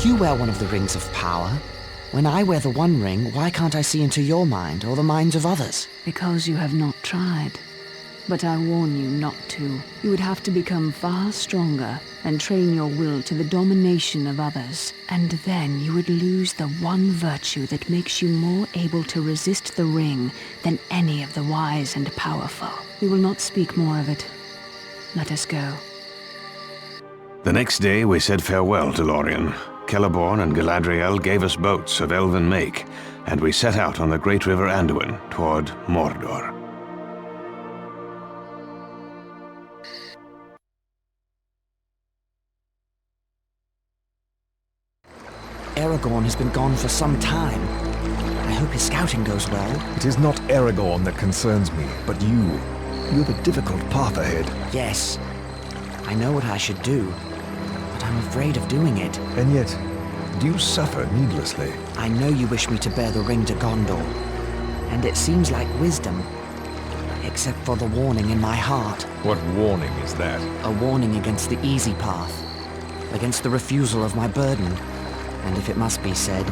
Speaker 3: you wear one of the rings of power. When I wear the One Ring, why can't I see into your mind or the minds of others?
Speaker 1: Because you have not tried. But I warn you not to. You would have to become far stronger and train your will to the domination of others. And then you would lose the one virtue that makes you more able to resist the ring than any of the wise and powerful. We will not speak more of it. Let us go.
Speaker 13: The next day we said farewell to Lorien. Celeborn and Galadriel gave us boats of elven make, and we set out on the great river Anduin toward Mordor.
Speaker 3: Aragorn has been gone for some time. I hope his scouting goes well.
Speaker 9: It is not Aragorn that concerns me, but you. You have a difficult path ahead.
Speaker 3: Yes, I know what I should do, but I'm afraid of doing it.
Speaker 9: And yet, do you suffer needlessly?
Speaker 3: I know you wish me to bear the ring to Gondor, and it seems like wisdom, except for the warning in my heart.
Speaker 9: What warning is that?
Speaker 3: A warning against the easy path, against the refusal of my burden, and if it must be said,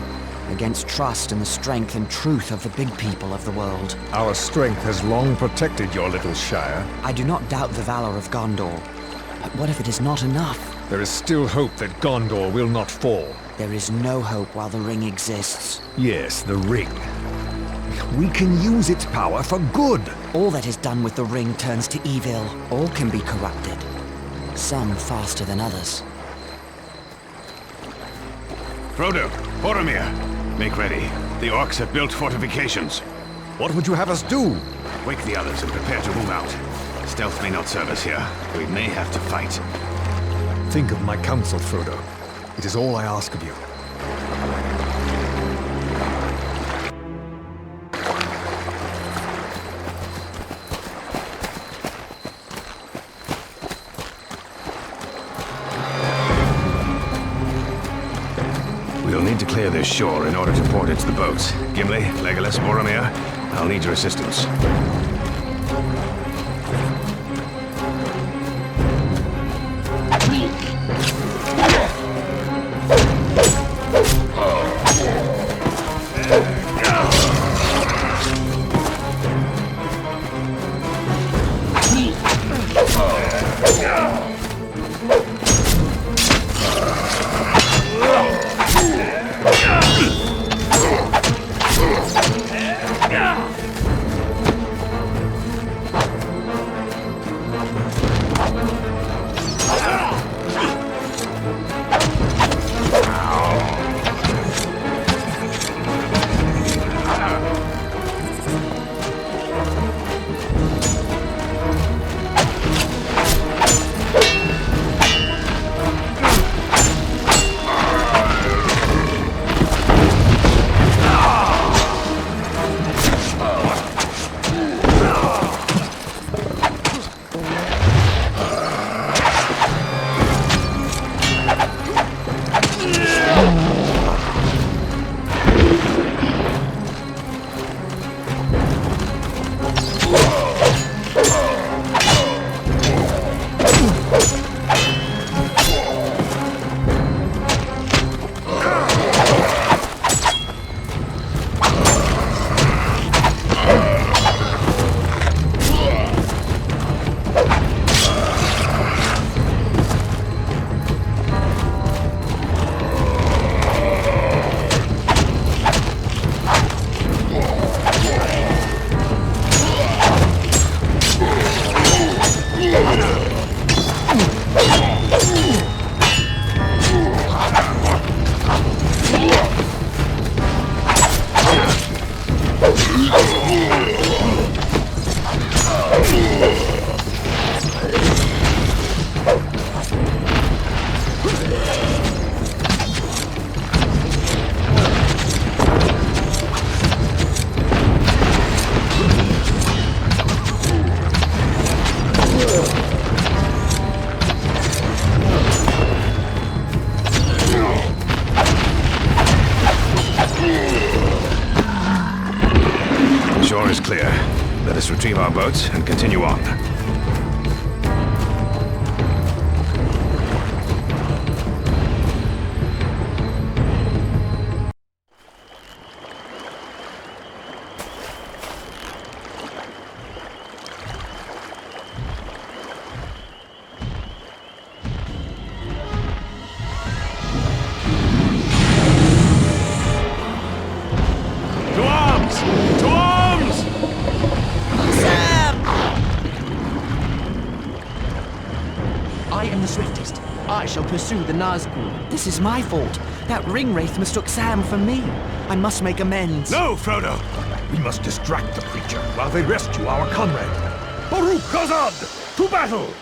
Speaker 3: against trust in the strength and truth of the big people of the world.
Speaker 9: Our strength has long protected your little Shire.
Speaker 3: I do not doubt the valor of Gondor, but what if it is not enough?
Speaker 9: There is still hope that Gondor will not fall.
Speaker 3: There is no hope while the ring exists.
Speaker 9: Yes, the ring. We can use its power for good.
Speaker 3: All that is done with the ring turns to evil. All can be corrupted. Some faster than others.
Speaker 13: Frodo, Boromir, make ready. The orcs have built fortifications.
Speaker 9: What would you have us do?
Speaker 13: Wake the others and prepare to move out. Stealth may not serve us here. We may have to fight.
Speaker 9: Think of my counsel, Frodo. It is all I ask of you.
Speaker 13: We'll need to clear this shore in order to port it to the boats. Gimli, Legolas, Boromir, I'll need your assistance. Is clear. Let us retrieve our boats and continue on.
Speaker 15: I shall pursue the Nazgul.
Speaker 3: This is my fault. That ring wraith mistook Sam for me. I must make amends.
Speaker 18: No, Frodo! We must distract the creature while they rescue our comrade. Baruch Khazad! To battle!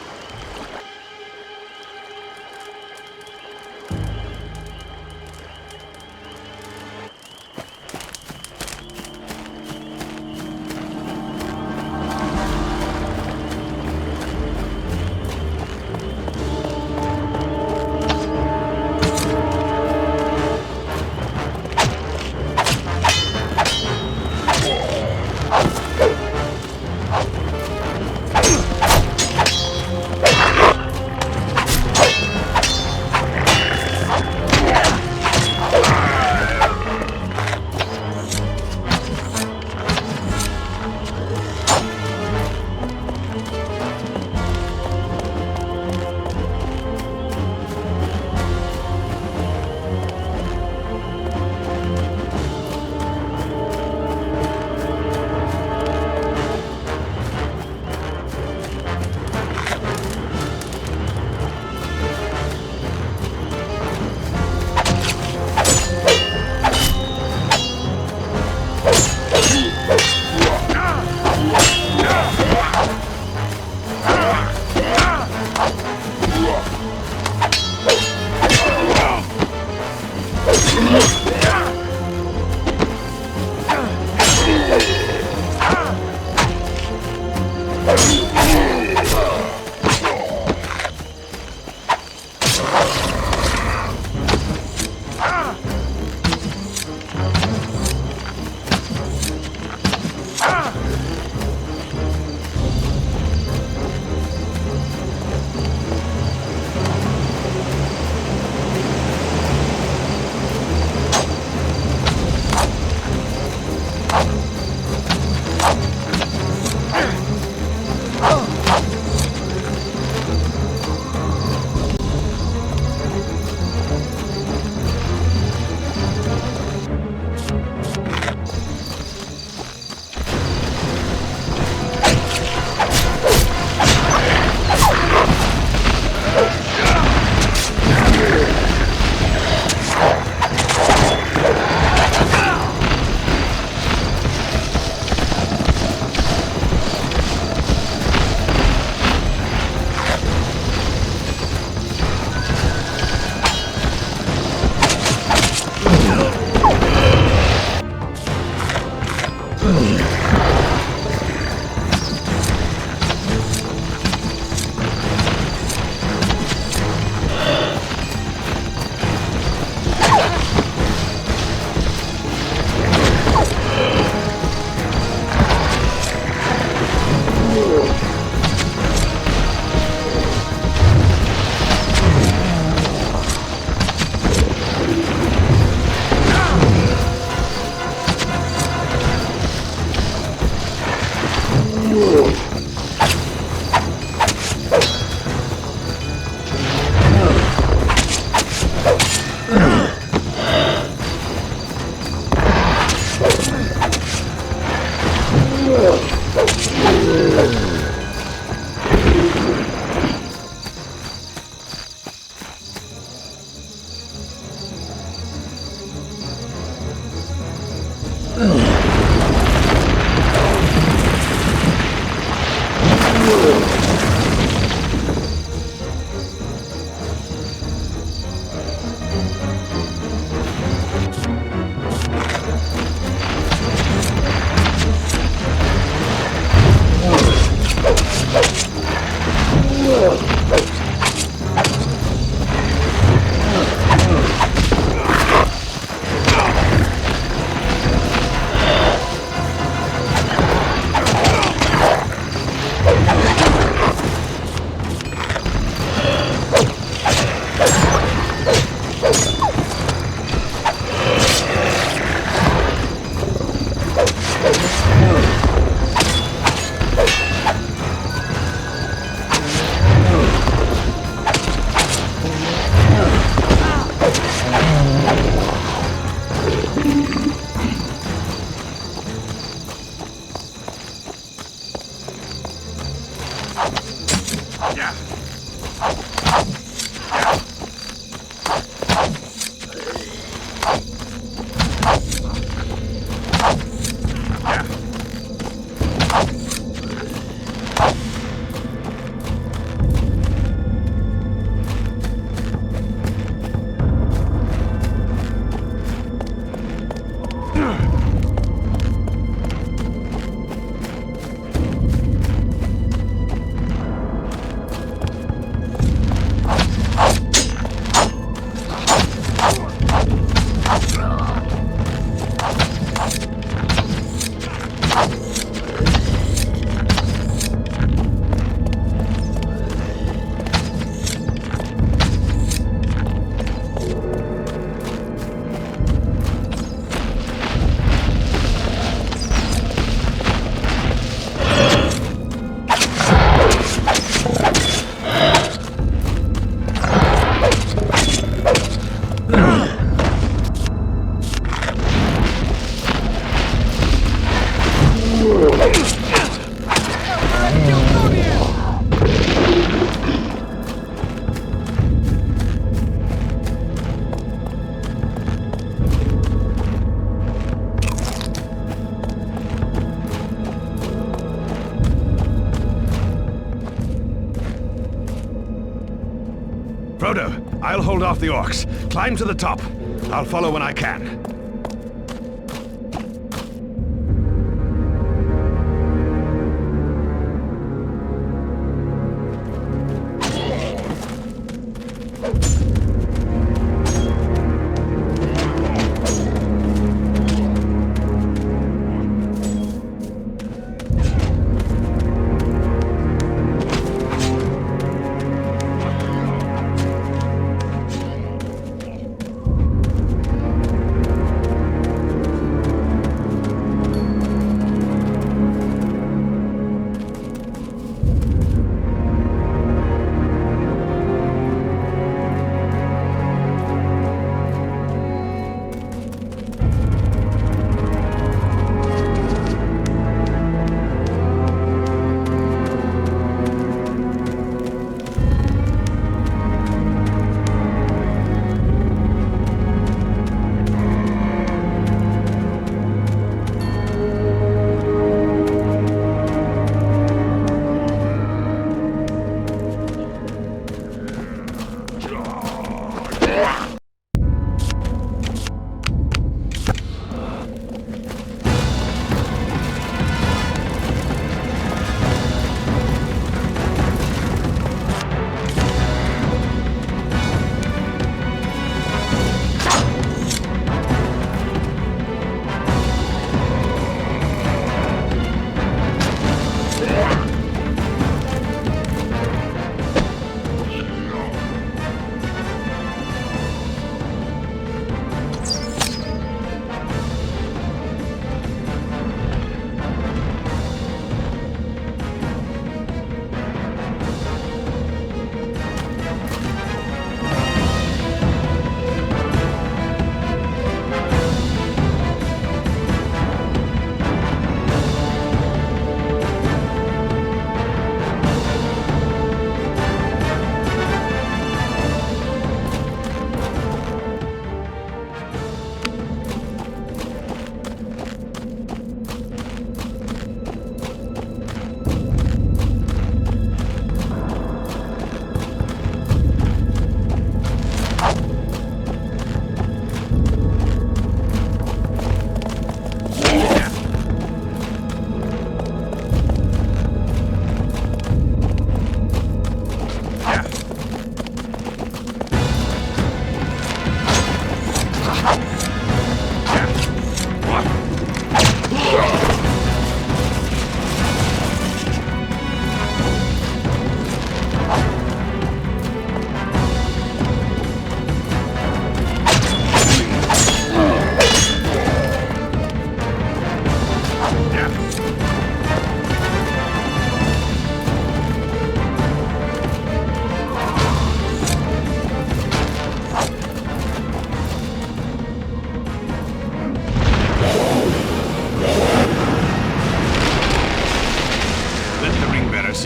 Speaker 12: Frodo, I'll hold off the orcs. Climb to the top. I'll follow when I can.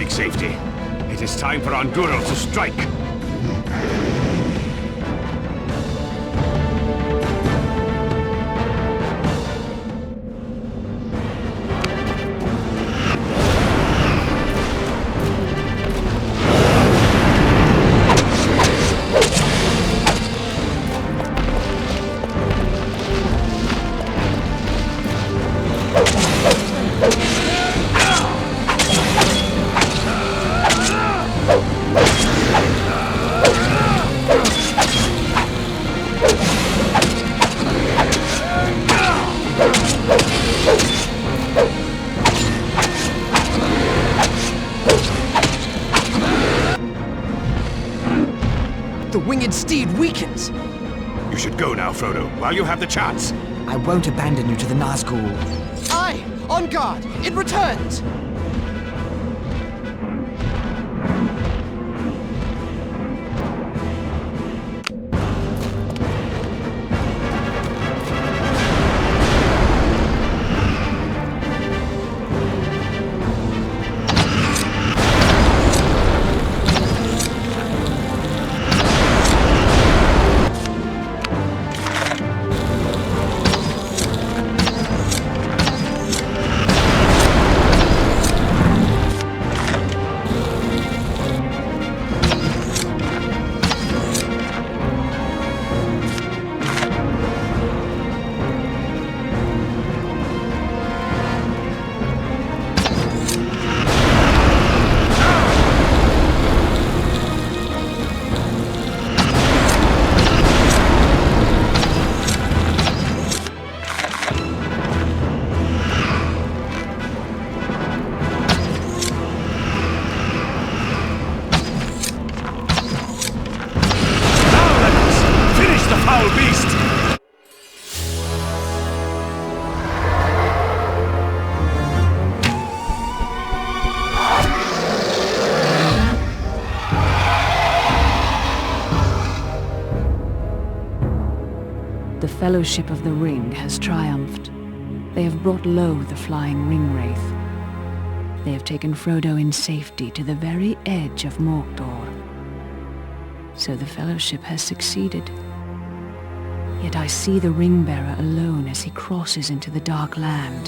Speaker 12: Safety. It is time for Andúril to strike.
Speaker 15: The winged steed weakens.
Speaker 12: You should go now, Frodo, while you have the chance.
Speaker 3: I won't abandon you to the Nazgul.
Speaker 5: Aye, on guard. It returns.
Speaker 1: Fellowship of the Ring has triumphed. They have brought low the flying ring wraith. They have taken Frodo in safety to the very edge of Mordor. So the Fellowship has succeeded. Yet I see the ring-bearer alone as he crosses into the Dark Land.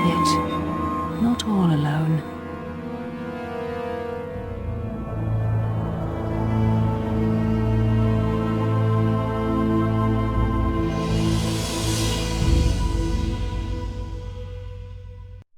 Speaker 1: Yet, not all alone.